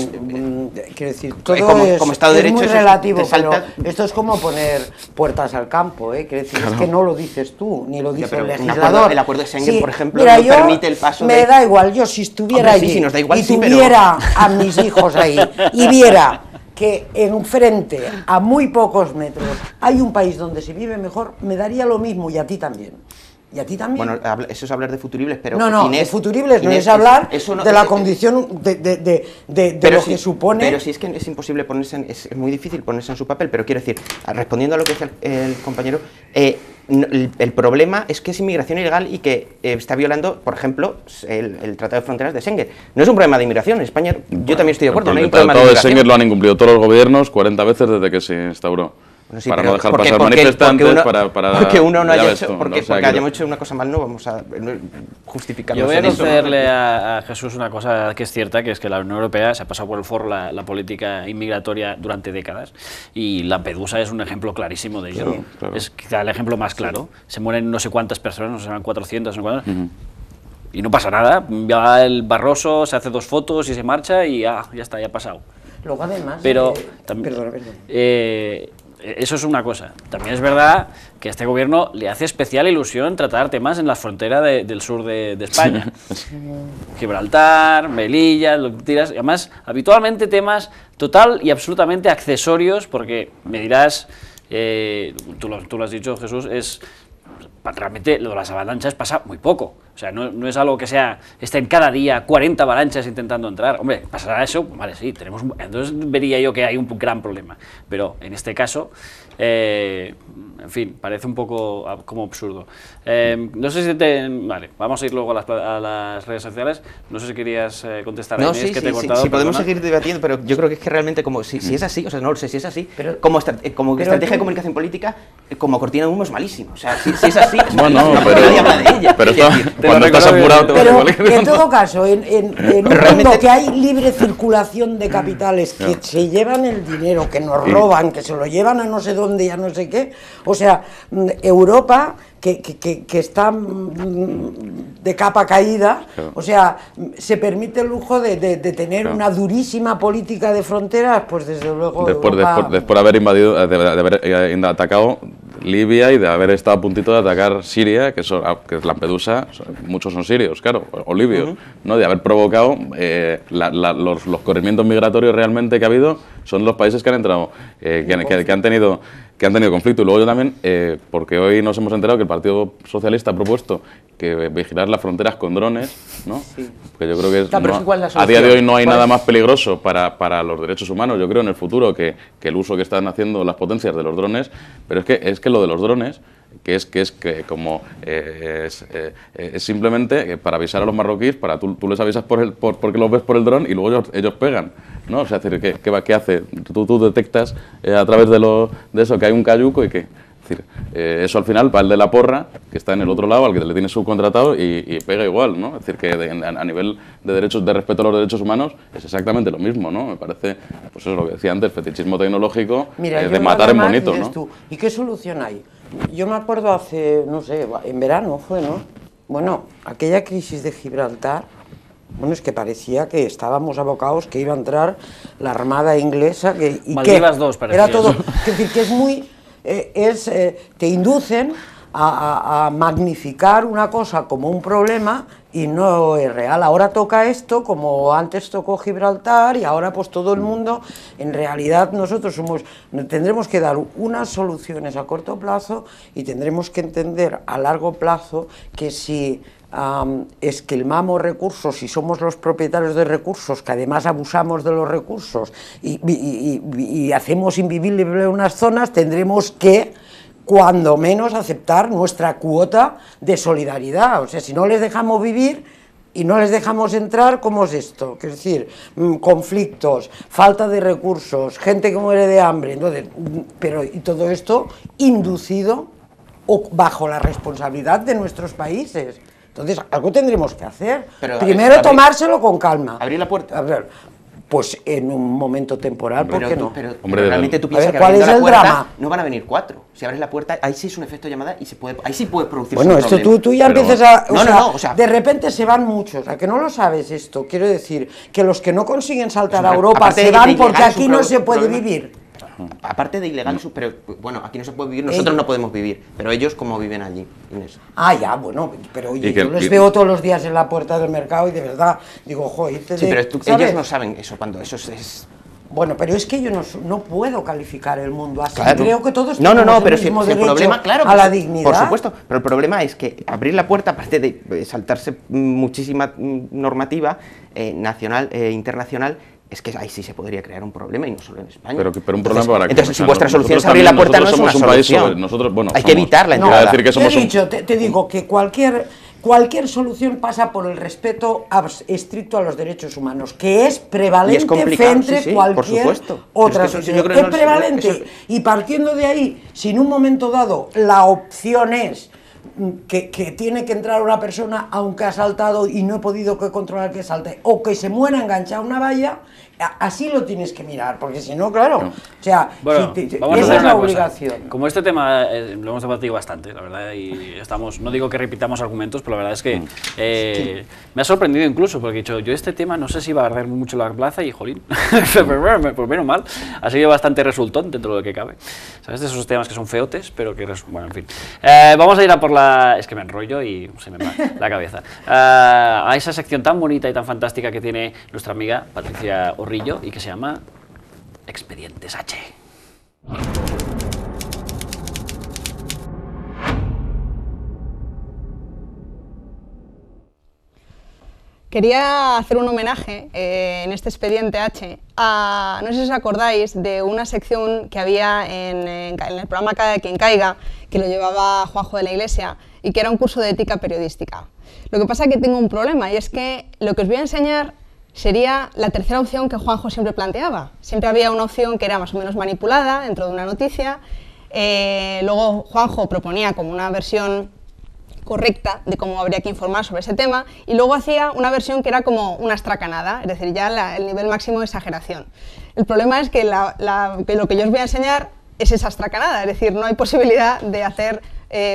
quiero decir, todo como Estado de Derecho muy relativo, pero esto es como poner puertas al campo, Quiero decir, es que no lo dices tú, ni lo dice el legislador. El acuerdo de Schengen, por ejemplo, mira, no permite el paso me da igual, yo si estuviera allí sí, nos da igual, y tuviera a mis hijos ahí y viera que enfrente, a muy pocos metros, hay un país donde se vive mejor, me daría lo mismo, y a ti también. Y a ti también. Bueno, eso es hablar de futuribles, pero No, Inés, de futuribles no Inés, es hablar eso no, de la condición de lo que supone... Pero si es que es imposible ponerse, es muy difícil ponerse en su papel, pero quiero decir, respondiendo a lo que dice el compañero, el problema es que es inmigración ilegal y que está violando, por ejemplo, el Tratado de Fronteras de Schengen. No es un problema de inmigración, en España yo también estoy de acuerdo, no hay un problema de inmigración. El Tratado de inmigración. Schengen lo han incumplido todos los gobiernos 40 veces desde que se instauró. Bueno, sí, para pero no dejar porque- pasar porque- manifestantes, porque uno no ya haya ves hecho, tú, porque, ¿no? O sea, porque quiero- hayamos hecho una cosa mal, no vamos a justificarnos Yo voy a en eso. concederle a Jesús una cosa que es cierta, que es que la Unión Europea se ha pasado por el forro la política inmigratoria durante décadas y Lampedusa es un ejemplo clarísimo de ello. Sí, claro. Es quizá el ejemplo más claro. Se mueren no sé cuántas personas, no sé, 400, no sé cuántas, y no pasa nada. Va el Barroso, se hace 2 fotos y se marcha y ya está, ya ha pasado. Luego además... Pero perdona. eso es una cosa. También es verdad que a este gobierno le hace especial ilusión tratar temas en la frontera del sur de España. Gibraltar, Melilla, lo que tiras. Y además, habitualmente temas total y absolutamente accesorios, porque me dirás, tú lo has dicho, Jesús, realmente lo de las avalanchas pasa muy poco. O sea, no es algo que estén cada día 40 avalanchas intentando entrar. Hombre, pasará eso, vale, sí, entonces vería yo que hay un gran problema. Pero en este caso, en fin, parece un poco como absurdo. No sé si vale, vamos a ir luego a las redes sociales. No sé si querías contestar a No, Inés, sí, que te he cortado. sí, podemos perdona. seguir debatiendo, pero yo creo que es que realmente como si es así, o sea, no lo sé si es así, Pero- como pero estrategia de tú- comunicación política, como cortina de humo es malísimo. O sea, si es así, es Bueno, malísimo, pero- nadie habla de ella. pero Es está- decir, cuando estás apurado te vas a Pero cualquier en cosa. todo caso, en un realmente- mundo que hay libre circulación de capitales, que se llevan el dinero, que nos roban, que se lo llevan a no sé dónde y a no sé qué, o sea, Europa, que está de capa caída, Claro. o sea, se permite el lujo de tener Claro. una durísima política de fronteras, pues desde luego Europa- Después de haber invadido, de haber atacado Libia y de haber estado a puntito de atacar Siria, que es Lampedusa, muchos son sirios, claro, o libios, ¿no? De haber provocado los corrimientos migratorios realmente que ha habido, son los países que han entrado, que han tenido conflicto. Y luego yo también, porque hoy nos hemos enterado que el Partido Socialista ha propuesto que vigilar las fronteras con drones, ¿no? Sí. Que yo creo que Claro, pero ¿cuál es la a día solución? de hoy no hay ¿Cuál nada es? más peligroso para los derechos humanos, yo creo, en el futuro, que el uso que están haciendo las potencias de los drones, pero es que lo de los drones, es simplemente para avisar a los marroquíes, tú les avisas porque los ves por el dron y luego ellos pegan, ¿no? O sea, es decir, ¿qué hace? Tú detectas a través de eso que hay un cayuco y que... Es decir, eso al final va el de la porra, que está en el otro lado, al que le tiene subcontratado y pega igual, ¿no? Es decir, que a nivel de derechos, de respeto a los derechos humanos es exactamente lo mismo, ¿no? Me parece, pues eso es lo que decía antes, fetichismo tecnológico, Mira, yo de matar en además, bonito, dices ¿no? tú, ¿y qué solución hay? Yo me acuerdo hace, no sé, en verano fue, ¿no? Bueno, aquella crisis de Gibraltar, bueno, es que parecía que estábamos abocados que iba a entrar la Armada inglesa, y Maldivas que 2 parecía. era todo, es decir, que es muy, te inducen a magnificar una cosa como un problema y no es real. Ahora toca esto, como antes tocó Gibraltar, y ahora pues todo el mundo, en realidad nosotros tendremos que dar unas soluciones a corto plazo y tendremos que entender a largo plazo que si esquilmamos recursos y somos los propietarios de recursos, que además abusamos de los recursos y hacemos invivible unas zonas, tendremos que cuando menos aceptar nuestra cuota de solidaridad. O sea, si no les dejamos vivir y no les dejamos entrar, ¿cómo es esto? Es decir, conflictos, falta de recursos, gente que muere de hambre, entonces, y todo esto inducido o bajo la responsabilidad de nuestros países. Entonces, algo tendremos que hacer. Pero, primero tomárselo con calma. ¿Abrir la puerta? A ver, pues en un momento temporal, ¿por qué no? Hombre, realmente tú A piensas ver, que ¿cuál abriendo es la el puerta drama? no van a venir 4. Si abres la puerta, ahí sí es un efecto llamada y ahí sí puede producirse Bueno, un esto problema. tú ya Pero- empiezas a... o sea, de repente se van muchos, ¿a que no lo sabes esto? Quiero decir, que los que no consiguen saltar Pues, a Europa aparte se de van ilegal, porque es un aquí no se puede problema. vivir. Aparte de ilegal, pero bueno, aquí no se puede vivir, nosotros no podemos vivir, pero ellos como viven allí, Inés. Ah, ya, bueno, pero oye, Y que- yo les y- veo todos los días en la puerta del mercado y de verdad, digo, joder, Sí, pero ellos no saben eso cuando eso es... Bueno, pero es que yo no puedo calificar el mundo así. Claro. Creo que todos No, tenemos pero el mismo si el derecho problema, claro, a la dignidad. Por supuesto, pero el problema es que abrir la puerta, aparte de saltarse muchísima normativa nacional e internacional, es que ahí sí se podría crear un problema y no solo en España. Pero un problema para que... Entonces, si vuestra solución es abrir la puerta, no es una solución. Hay que evitar la entrada. Decir que somos te digo que cualquier solución pasa por el respeto estricto a los derechos humanos, que es prevalente frente a cualquier otra solución. Es prevalente. Y partiendo de ahí, si en un momento dado la opción es que tiene que entrar una persona aunque ha saltado y no he podido controlar que salte, o que se muera enganchada a una valla, así lo tienes que mirar, porque si no, claro, o sea, bueno, esa es la obligación. Como este tema lo hemos debatido bastante, la verdad, y estamos, no digo que repitamos argumentos, pero la verdad es que me ha sorprendido incluso, porque he dicho, yo este tema no sé si va a arder mucho la plaza y jolín, pues menos mal, ha sido bastante resultón dentro de lo que cabe, ¿sabes? De esos temas que son feotes, pero que, bueno, en fin. Vamos a ir a por es que me enrollo y se me va la cabeza. A esa sección tan bonita y tan fantástica que tiene nuestra amiga Patricia Orrillo y que se llama Expedientes H. Quería hacer un homenaje en este Expediente H a, no sé si os acordáis, de una sección que había en el programa Cada quien caiga, que lo llevaba Juanjo de la Iglesia, y que era un curso de ética periodística. Lo que pasa es que tengo un problema, y es que lo que os voy a enseñar sería la tercera opción que Juanjo siempre planteaba. Siempre había una opción que era más o menos manipulada dentro de una noticia, luego Juanjo proponía como una versión correcta de cómo habría que informar sobre ese tema, y luego hacía una versión que era como una estracanada, es decir, ya el nivel máximo de exageración. El problema es que lo que yo os voy a enseñar es esa estracanada, es decir, no hay posibilidad de hacer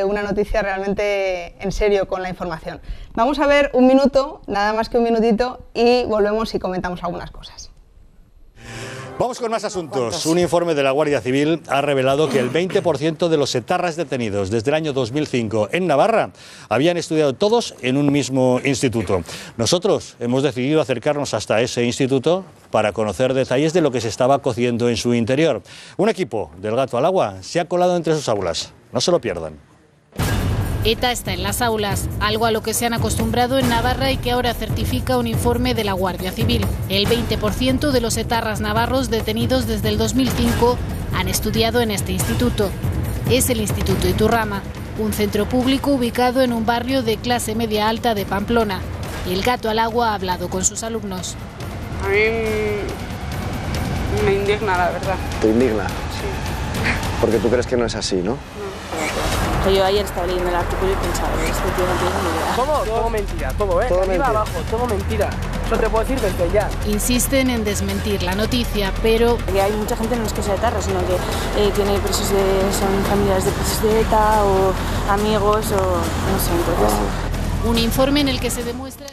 una noticia realmente en serio con la información. Vamos a ver un minuto, nada más que un minutito, y volvemos y comentamos algunas cosas. Vamos con más asuntos. Un informe de la Guardia Civil ha revelado que el 20% de los etarras detenidos desde el año 2005 en Navarra habían estudiado todos en un mismo instituto. Nosotros hemos decidido acercarnos hasta ese instituto para conocer detalles de lo que se estaba cociendo en su interior. Un equipo del Gato al Agua se ha colado entre sus aulas. No se lo pierdan. ETA está en las aulas, algo a lo que se han acostumbrado en Navarra y que ahora certifica un informe de la Guardia Civil. El 20% de los etarras navarros detenidos desde el 2005 han estudiado en este instituto. Es el Instituto Iturrama, un centro público ubicado en un barrio de clase media alta de Pamplona. El Gato al Agua ha hablado con sus alumnos. A mí me indigna, la verdad. ¿Te indigna? Sí. Porque tú crees que no es así, ¿no? Yo ayer estaba leyendo el artículo y pensaba, este tío no tiene ni idea. Todo mentira, todo, ¿eh? Todo arriba mentira. abajo, todo mentira. Eso te puedo decir desde ya. Insisten en desmentir la noticia, pero Que hay mucha gente no es que sea etarra, sino que tiene son familiares de presos de ETA o amigos o no sé, entonces... un informe en el que se demuestra...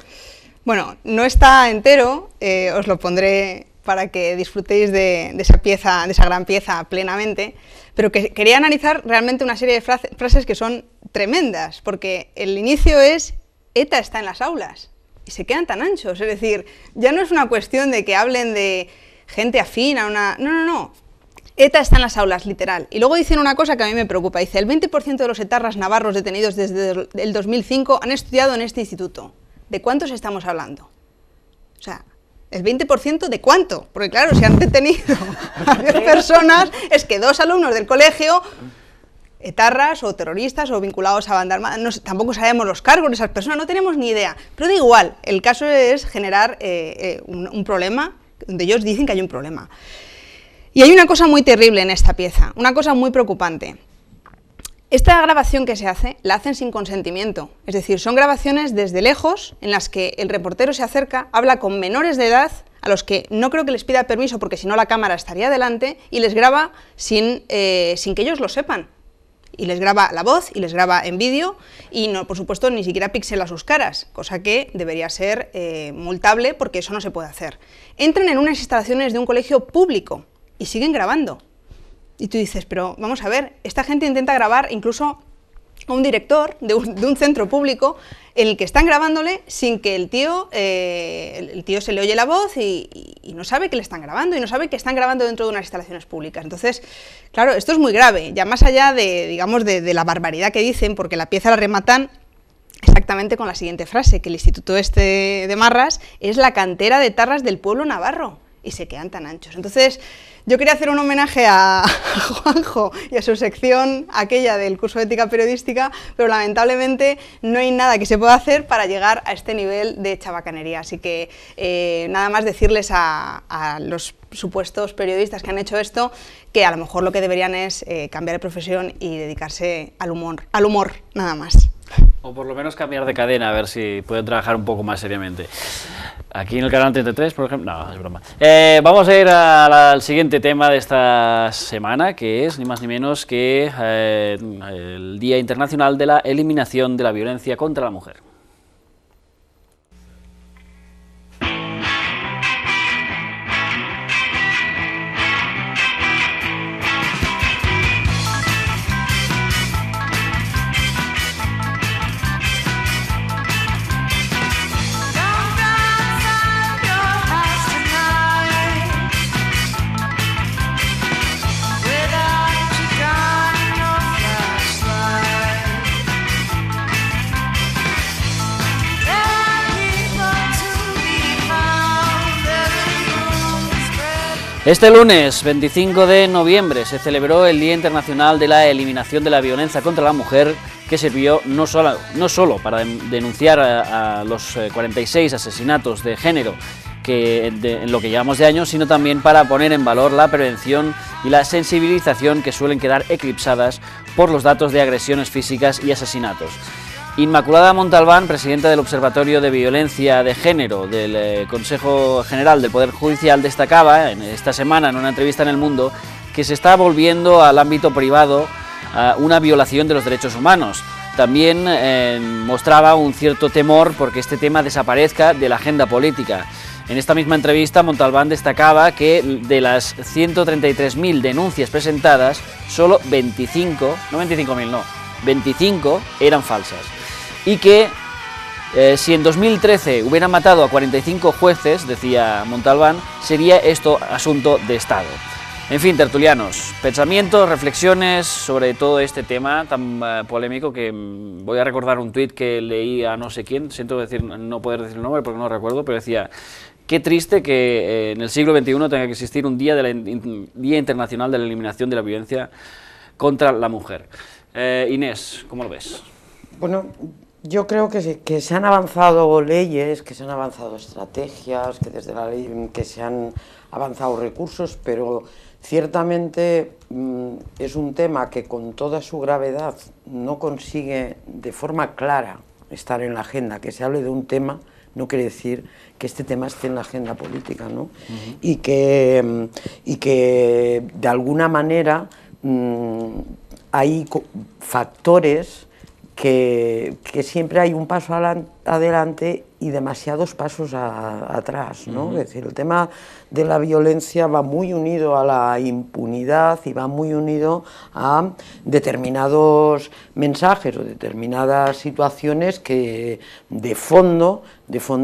Bueno, no está entero, os lo pondré para que disfrutéis de esa pieza, de esa gran pieza plenamente, pero que quería analizar realmente una serie de frases que son tremendas, porque el inicio es ETA está en las aulas, y se quedan tan anchos, es decir, ya no es una cuestión de que hablen de gente afín a una... No. ETA está en las aulas, literal. Y luego dicen una cosa que a mí me preocupa, dice, el 20% de los etarras navarros detenidos desde el 2005 han estudiado en este instituto. ¿De cuántos estamos hablando? O sea, ¿el 20% de cuánto? Porque claro, si han detenido a 10 personas, es que 2 alumnos del colegio, etarras o terroristas o vinculados a banda armada, tampoco sabemos los cargos de esas personas, no tenemos ni idea. Pero da igual, el caso es generar un problema, donde ellos dicen que hay un problema. Y hay una cosa muy terrible en esta pieza, una cosa muy preocupante. Esta grabación que se hace, la hacen sin consentimiento, es decir, son grabaciones desde lejos en las que el reportero se acerca, habla con menores de edad, a los que no creo que les pida permiso porque si no la cámara estaría delante, y les graba sin que ellos lo sepan. Y les graba la voz y les graba en vídeo y, no, por supuesto, ni siquiera pixela sus caras, cosa que debería ser multable porque eso no se puede hacer. Entran en unas instalaciones de un colegio público y siguen grabando. Y tú dices, pero vamos a ver, esta gente intenta grabar incluso a un director de un centro público en el que están grabándole sin que el tío se le oye la voz y no sabe que le están grabando, y no sabe que están grabando dentro de unas instalaciones públicas. Entonces, claro, esto es muy grave, ya más allá de, digamos, de la barbaridad que dicen, porque la pieza la rematan exactamente con la siguiente frase, que el Instituto de Marras es la cantera de tarras del pueblo navarro, y se quedan tan anchos. Entonces, yo quería hacer un homenaje a Juanjo y a su sección, aquella del curso de ética periodística, pero lamentablemente no hay nada que se pueda hacer para llegar a este nivel de chabacanería. Así que nada más decirles a los supuestos periodistas que han hecho esto, que a lo mejor lo que deberían es cambiar de profesión y dedicarse al humor, nada más. O por lo menos cambiar de cadena, a ver si pueden trabajar un poco más seriamente. Aquí en el canal 33, por ejemplo... No, es broma. Vamos a ir al siguiente tema de esta semana, que es ni más ni menos que el Día Internacional de la Eliminación de la Violencia contra la Mujer. Este lunes 25 de noviembre se celebró el Día Internacional de la Eliminación de la Violencia contra la Mujer, que sirvió no solo para denunciar a los 46 asesinatos de género en lo que llevamos de año, sino también para poner en valor la prevención y la sensibilización que suelen quedar eclipsadas por los datos de agresiones físicas y asesinatos. Inmaculada Montalbán, presidenta del Observatorio de Violencia de Género del Consejo General del Poder Judicial, destacaba esta semana en una entrevista en El Mundo que se está volviendo al ámbito privado una violación de los derechos humanos. También mostraba un cierto temor porque este tema desaparezca de la agenda política. En esta misma entrevista, Montalbán destacaba que de las 133.000 denuncias presentadas, solo 25 eran falsas. Y que si en 2013 hubieran matado a 45 jueces, decía Montalbán, sería esto asunto de Estado. En fin, tertulianos, pensamientos, reflexiones sobre todo este tema tan polémico, que voy a recordar un tuit que leí a no sé quién, siento no poder decir el nombre porque no recuerdo, pero decía: qué triste que en el siglo XXI tenga que existir un Día Internacional de la Eliminación de la Violencia contra la Mujer. Inés, ¿cómo lo ves? Bueno, yo creo que se han avanzado leyes, que se han avanzado estrategias, que desde la ley que se han avanzado recursos, pero ciertamente es un tema que con toda su gravedad no consigue de forma clara estar en la agenda. Que se hable de un tema no quiere decir que este tema esté en la agenda política, ¿no? Y que de alguna manera hay factores que siempre hay un paso adelante y demasiados pasos atrás, ¿no? Es decir, el tema de la violencia va muy unido a la impunidad y va muy unido a determinados mensajes o determinadas situaciones que de fondo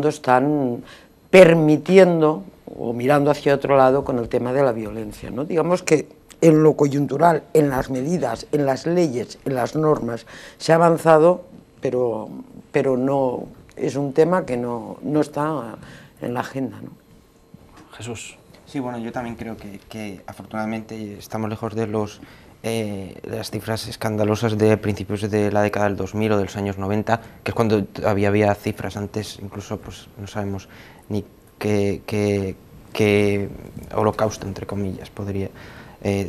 están permitiendo o mirando hacia otro lado con el tema de la violencia, ¿no? Digamos que en lo coyuntural, en las medidas, en las leyes, en las normas, se ha avanzado, pero no es un tema que no está en la agenda, ¿no? Jesús. Sí, bueno, yo también creo que afortunadamente estamos lejos de las cifras escandalosas de principios de la década del 2000 o de los años 90, que es cuando todavía había cifras. Antes incluso pues no sabemos ni qué holocausto, entre comillas,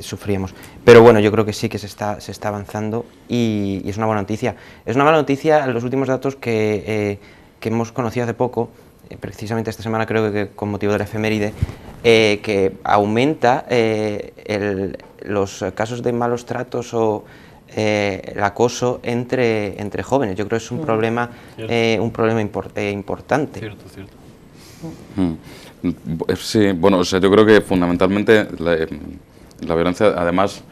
sufríamos. Pero bueno, yo creo que sí que se está avanzando y es una buena noticia. Es una mala noticia los últimos datos que hemos conocido hace poco, precisamente esta semana, creo que con motivo de la efeméride, que aumenta los casos de malos tratos o el acoso entre jóvenes. Yo creo que es un problema importante. Cierto. Sí, bueno, o sea, yo creo que fundamentalmente la violencia, además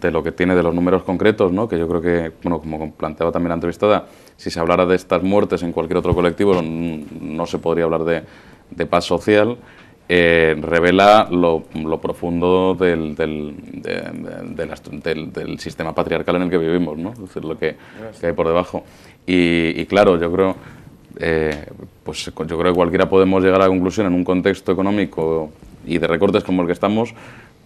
de lo que tiene de los números concretos, ¿no? Que yo creo que, bueno, como planteaba también la entrevistada, si se hablara de estas muertes en cualquier otro colectivo no se podría hablar de paz social. Revela lo profundo del sistema patriarcal en el que vivimos, ¿no? Es decir, lo que hay por debajo. Y claro, yo creo que cualquiera podemos llegar a la conclusión en un contexto económico y de recortes como el que estamos,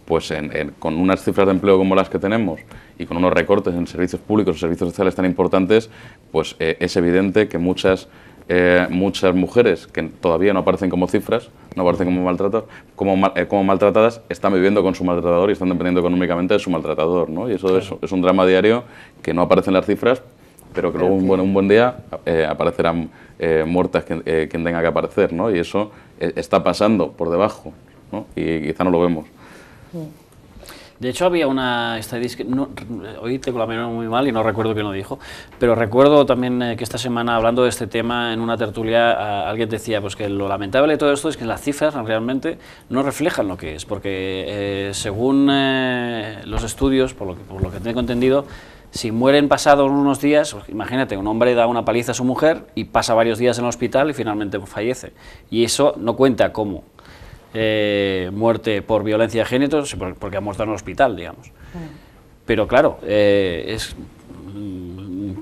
pues con unas cifras de empleo como las que tenemos y con unos recortes en servicios públicos, servicios sociales tan importantes, pues es evidente que muchas mujeres que todavía no aparecen como cifras, no aparecen como maltratadas, están viviendo con su maltratador y están dependiendo económicamente de su maltratador, ¿no? Y eso claro. es un drama diario que no aparece en las cifras, pero que luego un buen día aparecerán muertas quien tenga que aparecer, ¿no? Y eso está pasando por debajo, ¿no? Y quizá no lo vemos. De hecho, había una estadística, hoy tengo la memoria muy mal y no recuerdo quién lo dijo, pero recuerdo también que esta semana, hablando de este tema, en una tertulia, alguien decía pues que lo lamentable de todo esto es que las cifras realmente no reflejan lo que es, porque según los estudios, por lo que tengo entendido, si mueren pasados unos días, imagínate, un hombre da una paliza a su mujer y pasa varios días en el hospital y finalmente fallece, y eso no cuenta como muerte por violencia de género, porque ha muerto en el hospital, digamos. Pero claro,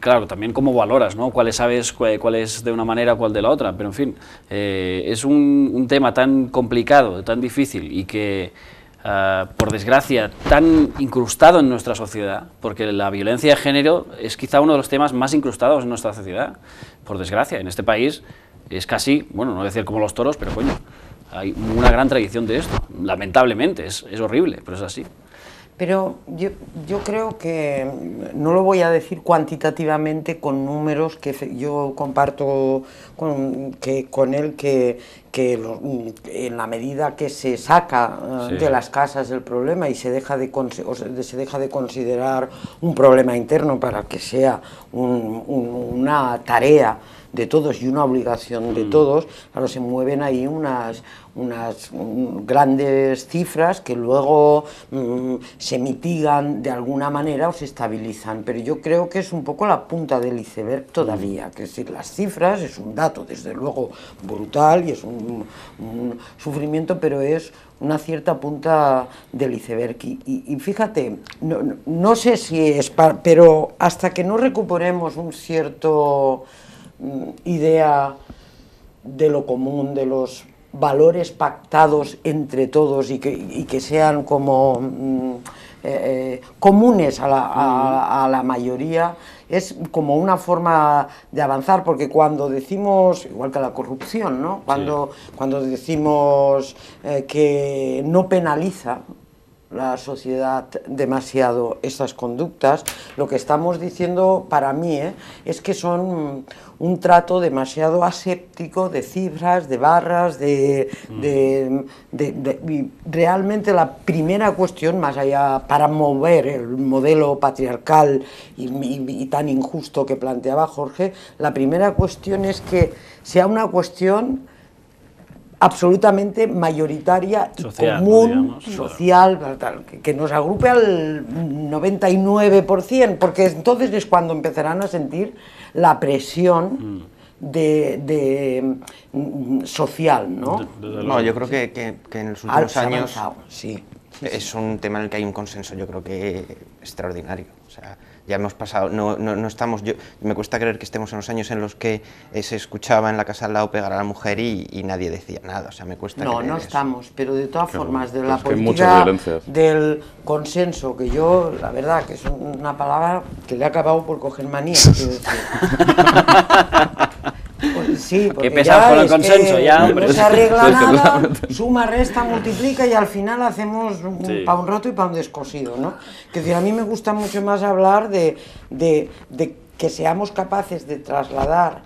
claro, también cómo valoras, ¿no? Cuáles sabes, cuál es de una manera, cuál de la otra, pero en fin, es un tema tan complicado, tan difícil y que, por desgracia, tan incrustado en nuestra sociedad, porque la violencia de género es quizá uno de los temas más incrustados en nuestra sociedad, por desgracia. En este país es casi, bueno, no decir como los toros, pero coño, hay una gran tradición de esto, lamentablemente, es horrible, pero es así. Pero yo creo que, no lo voy a decir cuantitativamente con números, que yo comparto con él que en la medida que se saca de las casas el problema y se deja de considerar un problema interno para que sea una tarea de todos y una obligación de todos, claro, se mueven ahí unas grandes cifras que luego se mitigan de alguna manera o se estabilizan, pero yo creo que es un poco la punta del iceberg todavía, que es decir, las cifras es un dato desde luego brutal y es un sufrimiento, pero es una cierta punta del iceberg y fíjate, no sé si es pero hasta que no recuperemos un cierto idea de lo común, de los valores pactados entre todos y que sean como comunes a la mayoría, es como una forma de avanzar, porque cuando decimos, igual que la corrupción, ¿no? Cuando decimos que no penaliza la sociedad demasiado esas conductas, lo que estamos diciendo para mí es que son un trato demasiado aséptico de cifras, de barras, realmente la primera cuestión, más allá para mover el modelo patriarcal y tan injusto que planteaba Jorge, la primera cuestión es que sea una cuestión absolutamente mayoritaria y social, común, digamos, social, que nos agrupe al 99%, porque entonces es cuando empezarán a sentir la presión social, ¿no? No, yo creo que en los últimos años sí. Es un tema en el que hay un consenso, yo creo que extraordinario. O sea, ya hemos pasado, no estamos, me cuesta creer que estemos en los años en los que se escuchaba en la casa al lado pegar a la mujer y nadie decía nada, o sea, me cuesta creer no eso. Estamos, pero de todas formas, de pues la política del consenso, que yo, la verdad, que es una palabra que le ha acabado por coger manía, quiero decir. Pues sí, porque qué pesado con el consenso, ya, hombre. No se arregla nada, suma, resta, multiplica y al final hacemos para un roto y para un descosido, ¿no? Que decir, a mí me gusta mucho más hablar de que seamos capaces de trasladar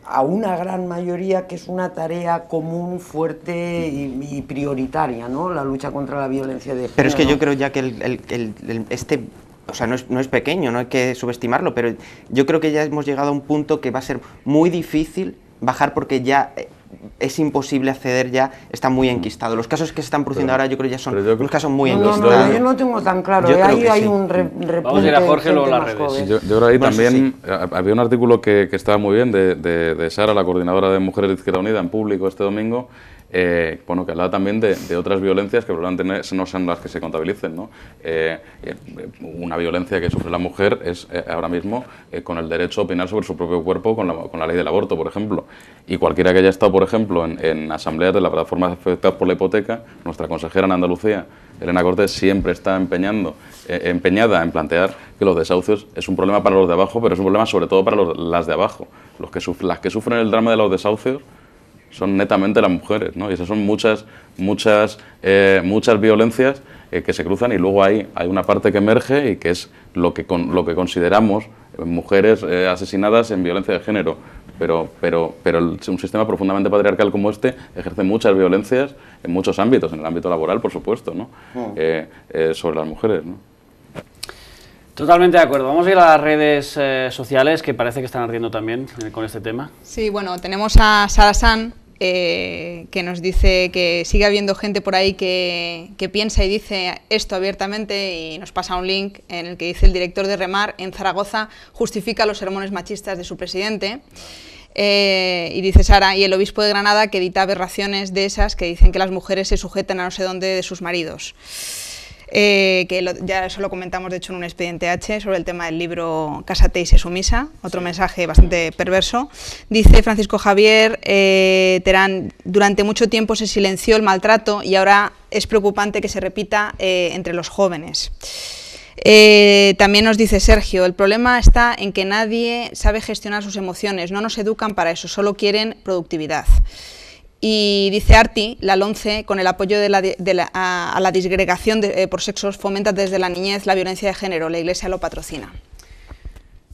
a una gran mayoría que es una tarea común, fuerte y prioritaria, ¿no? La lucha contra la violencia de género. Pero es que yo creo ya que o sea, no es pequeño, no hay que subestimarlo, pero yo creo que ya hemos llegado a un punto que va a ser muy difícil bajar, porque ya es imposible acceder ya, está muy enquistado. Los casos que se están produciendo ahora yo creo ya son unos casos muy enquistados. No, yo no tengo tan claro, ahí hay un repunte. Vamos a ir a Jorge luego las redes. Yo creo ahí también había un artículo que estaba muy bien de Sara, la coordinadora de Mujeres de Izquierda Unida, en Público este domingo, bueno, que hablaba también de otras violencias que probablemente no sean las que se contabilicen, ¿no? Una violencia que sufre la mujer es ahora mismo con el derecho a opinar sobre su propio cuerpo con la ley del aborto, por ejemplo. Y cualquiera que haya estado, por ejemplo, en asambleas de la plataforma afectadas por la hipoteca, nuestra consejera en Andalucía, Elena Cortés, siempre está empeñada en plantear que los desahucios es un problema para los de abajo, pero es un problema sobre todo para las de abajo. Las que sufren el drama de los desahucios son netamente las mujeres, ¿no? Y esas son muchas violencias que se cruzan, y luego hay una parte que emerge y que es lo que consideramos mujeres asesinadas en violencia de género. Pero un sistema profundamente patriarcal como este ejerce muchas violencias en muchos ámbitos, en el ámbito laboral, por supuesto, ¿no? Sobre las mujeres, ¿no? Totalmente de acuerdo. Vamos a ir a las redes sociales, que parece que están ardiendo también con este tema. Sí, bueno, tenemos a Sara San, que nos dice que sigue habiendo gente por ahí que piensa y dice esto abiertamente, y nos pasa un link en el que dice: el director de Remar en Zaragoza justifica los sermones machistas de su presidente. Y dice Sara, y el obispo de Granada, que edita aberraciones de esas que dicen que las mujeres se sujetan a no sé dónde de sus maridos. Ya eso lo comentamos de hecho en un expediente H sobre el tema del libro Cásate y sé sumisa, otro mensaje bastante perverso. Dice Francisco Javier Terán: durante mucho tiempo se silenció el maltrato y ahora es preocupante que se repita entre los jóvenes. También nos dice Sergio: el problema está en que nadie sabe gestionar sus emociones, no nos educan para eso, solo quieren productividad. Y dice Arti, la LONCE, con el apoyo a la disgregación por sexos, fomenta desde la niñez la violencia de género, la Iglesia lo patrocina.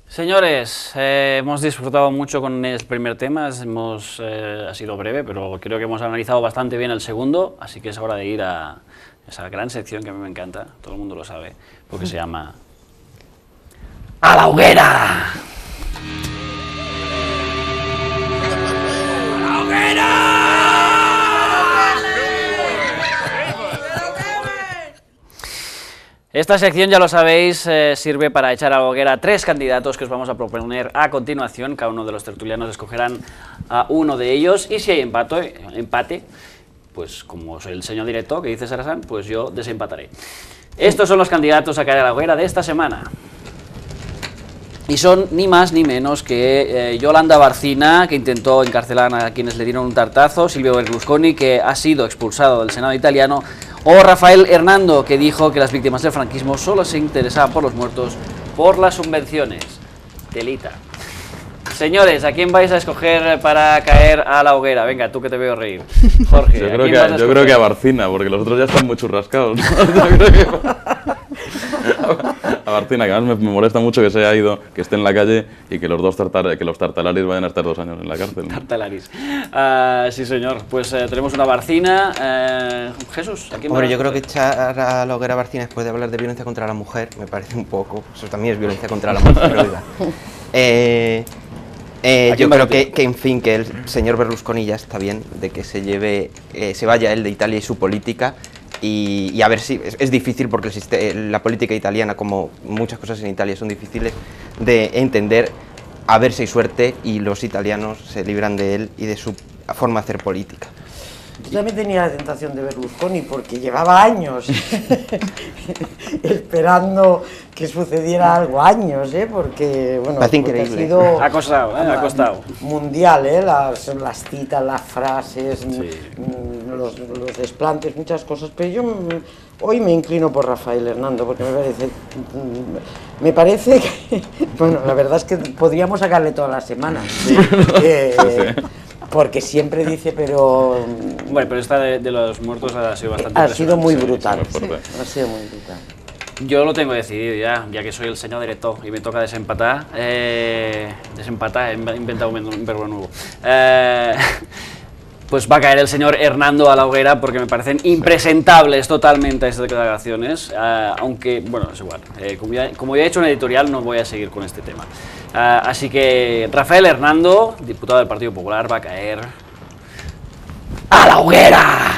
Señores, hemos disfrutado mucho con el primer tema, ha sido breve, pero creo que hemos analizado bastante bien el segundo, así que es hora de ir a esa gran sección que a mí me encanta, todo el mundo lo sabe, porque se llama ¡A la hoguera! ¡A la hoguera! Esta sección, ya lo sabéis, sirve para echar a la hoguera 3 candidatos que os vamos a proponer a continuación. Cada uno de los tertulianos escogerán a uno de ellos, y si hay empate, pues como soy el señor directo que dice Sarasan, pues yo desempataré. Estos son los candidatos a caer a la hoguera de esta semana. Y son ni más ni menos que Yolanda Barcina, que intentó encarcelar a quienes le dieron un tartazo, Silvio Berlusconi, que ha sido expulsado del Senado italiano, o Rafael Hernando, que dijo que las víctimas del franquismo solo se interesaban por los muertos por las subvenciones. Telita. Señores, ¿a quién vais a escoger para caer a la hoguera? Venga, tú que te veo reír. Jorge, yo creo que a Barcina, porque los otros ya están muy churrascados, ¿no? A Barcina, que además me molesta mucho que se haya ido, que esté en la calle, y que los tartalaris vayan a estar 2 años en la cárcel, ¿no? Tartalaris. Sí, señor. Pues tenemos una Barcina. Jesús, ¿a quién? Hombre, yo creo que echar a la hoguera a Barcina después de hablar de violencia contra la mujer me parece un poco... Eso también es violencia contra la mujer, oiga. Yo creo que en fin, que el señor Berlusconi ya está bien de que se vaya él de Italia y su política, y a ver si es difícil, porque la política italiana, como muchas cosas en Italia, son difíciles de entender. A ver si hay suerte y los italianos se libran de él y de su forma de hacer política. Yo también tenía la tentación de Berlusconi, porque llevaba años esperando que sucediera algo, porque bueno, parece porque increíble. Ha sido ha costado mundial, las citas, las frases, sí, los desplantes, muchas cosas, pero yo hoy me inclino por Rafael Hernando, porque me parece que, bueno, la verdad es que podríamos sacarle toda la semana. Sí. Porque siempre dice, pero... Bueno, pero esta de los muertos ha sido bastante... Ha sido muy brutal. Sí, ha sido muy brutal. Yo lo tengo decidido ya que soy el señor director y me toca desempatar. Desempatar, he inventado un verbo nuevo. Pues va a caer el señor Hernando a la hoguera, porque me parecen impresentables totalmente estas declaraciones, aunque, bueno, es igual. Como ya he hecho un editorial, no voy a seguir con este tema. Así que Rafael Hernando, diputado del Partido Popular, va a caer la hoguera!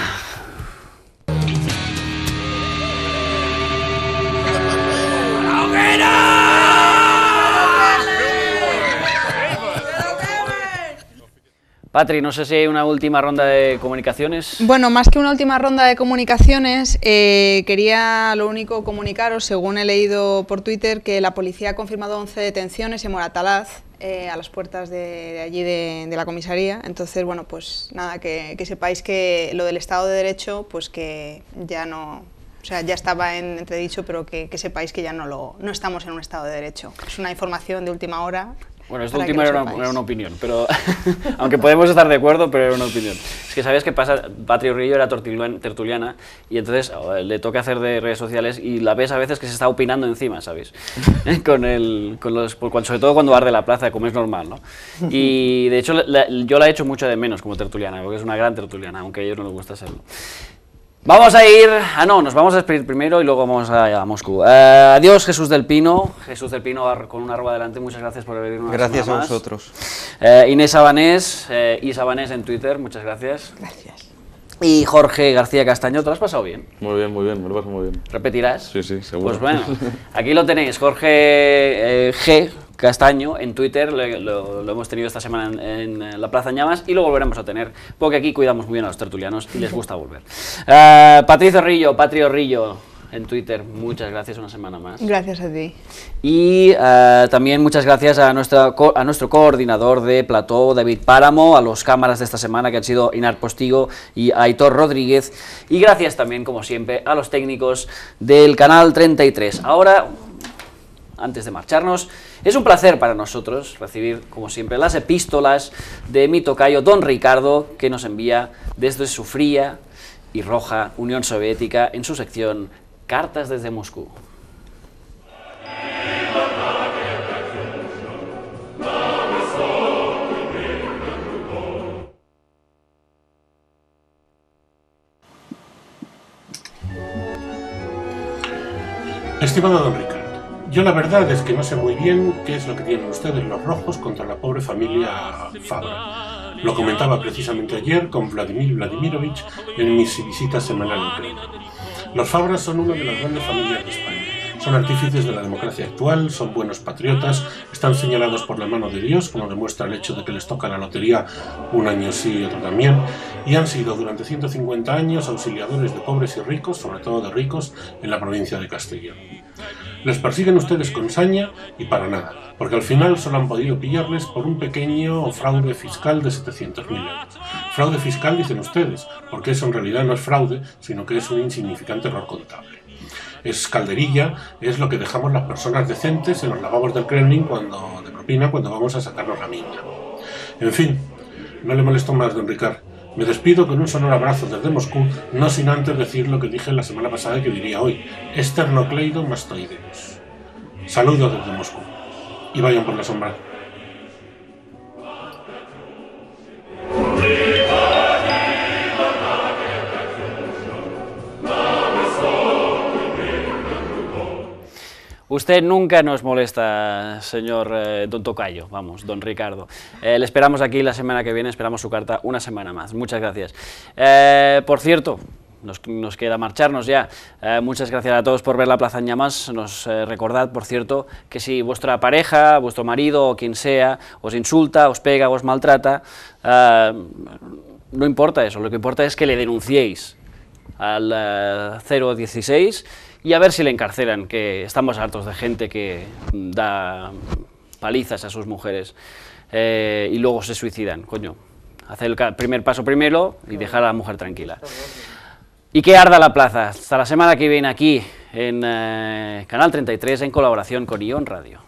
Patri, no sé si hay una última ronda de comunicaciones. Bueno, más que una última ronda de comunicaciones, quería lo único comunicaros, según he leído por Twitter, que la policía ha confirmado 11 detenciones en Moratalaz, a las puertas de allí de la comisaría. Entonces, bueno, pues nada, que sepáis que lo del Estado de Derecho, pues que ya no... O sea, ya estaba en entredicho, pero que sepáis que ya no estamos en un Estado de Derecho. Es una información de última hora. Bueno, esto último era una opinión, pero aunque podemos estar de acuerdo, pero era una opinión. Es que ¿sabes qué pasa? Patri Rillo era tertuliana y entonces le toca hacer de redes sociales y la ves a veces que se está opinando encima, ¿sabes? Sobre todo cuando arde la plaza, como es normal, ¿no? Y de hecho yo la he hecho mucho de menos como tertuliana, porque es una gran tertuliana, aunque a ellos no les gusta serlo. Vamos a ir... nos vamos a despedir primero y luego vamos a Moscú. Adiós, Jesús del Pino. Jesús del Pino con una arroba delante, muchas gracias por venir una Gracias semana a más. vosotros. Inés Sabanés, Isabanés en Twitter, muchas gracias. Gracias. Y Jorge García Castaño, ¿te lo has pasado bien? Muy bien, me lo paso muy bien. ¿Repetirás? Sí, seguro. Pues bueno, aquí lo tenéis, Jorge G. Castaño en Twitter, lo hemos tenido esta semana en la Plaza Llamas y lo volveremos a tener, porque aquí cuidamos muy bien a los tertulianos y les gusta volver. Patricio Rillo, Patrio Rillo en Twitter, muchas gracias una semana más. Gracias a ti. Y también muchas gracias a nuestro coordinador de plató, David Páramo, a los cámaras de esta semana que han sido Inar Postigo y Aitor Rodríguez, y gracias también, como siempre, a los técnicos del Canal 33. Ahora, antes de marcharnos, es un placer para nosotros recibir, como siempre, las epístolas de mi tocayo Don Ricardo, que nos envía desde su fría y roja Unión Soviética en su sección Cartas desde Moscú. Estimado Don Ricardo, yo la verdad es que no sé muy bien qué es lo que tienen ustedes los rojos contra la pobre familia Fabra. Lo comentaba precisamente ayer con Vladimir Vladimirovich en mis visitas semanales en Ucrania. Los Fabras son una de las grandes familias de España. Son artífices de la democracia actual, son buenos patriotas, están señalados por la mano de Dios, como demuestra el hecho de que les toca la lotería un año sí y otro también, y han sido durante 150 años auxiliadores de pobres y ricos, sobre todo de ricos, en la provincia de Castellón. Les persiguen ustedes con saña y para nada, porque al final solo han podido pillarles por un pequeño fraude fiscal de 700.000 euros. Fraude fiscal dicen ustedes, porque eso en realidad no es fraude, sino que es un insignificante error contable. Es calderilla, es lo que dejamos las personas decentes en los lavabos del Kremlin de propina cuando vamos a sacarnos la minga. En fin, no le molesto más, don Ricard. Me despido con un sonoro abrazo desde Moscú, no sin antes decir lo que dije la semana pasada y que diría hoy: Esternocleido mastoideus. Saludos desde Moscú. Y vayan por la sombra. Usted nunca nos molesta, señor don Tocayo, vamos, don Ricardo. Le esperamos aquí la semana que viene, esperamos su carta una semana más. Muchas gracias. Por cierto, nos queda marcharnos ya. Muchas gracias a todos por ver la Plaza en Llamas. Recordad, por cierto, que si vuestra pareja, vuestro marido o quien sea, os insulta, os pega, os maltrata, no importa eso, lo que importa es que le denunciéis al 016 y a ver si le encarcelan, que estamos hartos de gente que da palizas a sus mujeres y luego se suicidan. Coño, hacer el primer paso primero y dejar a la mujer tranquila. Y que arda la plaza. Hasta la semana que viene aquí en Canal 33 en colaboración con Ion Radio.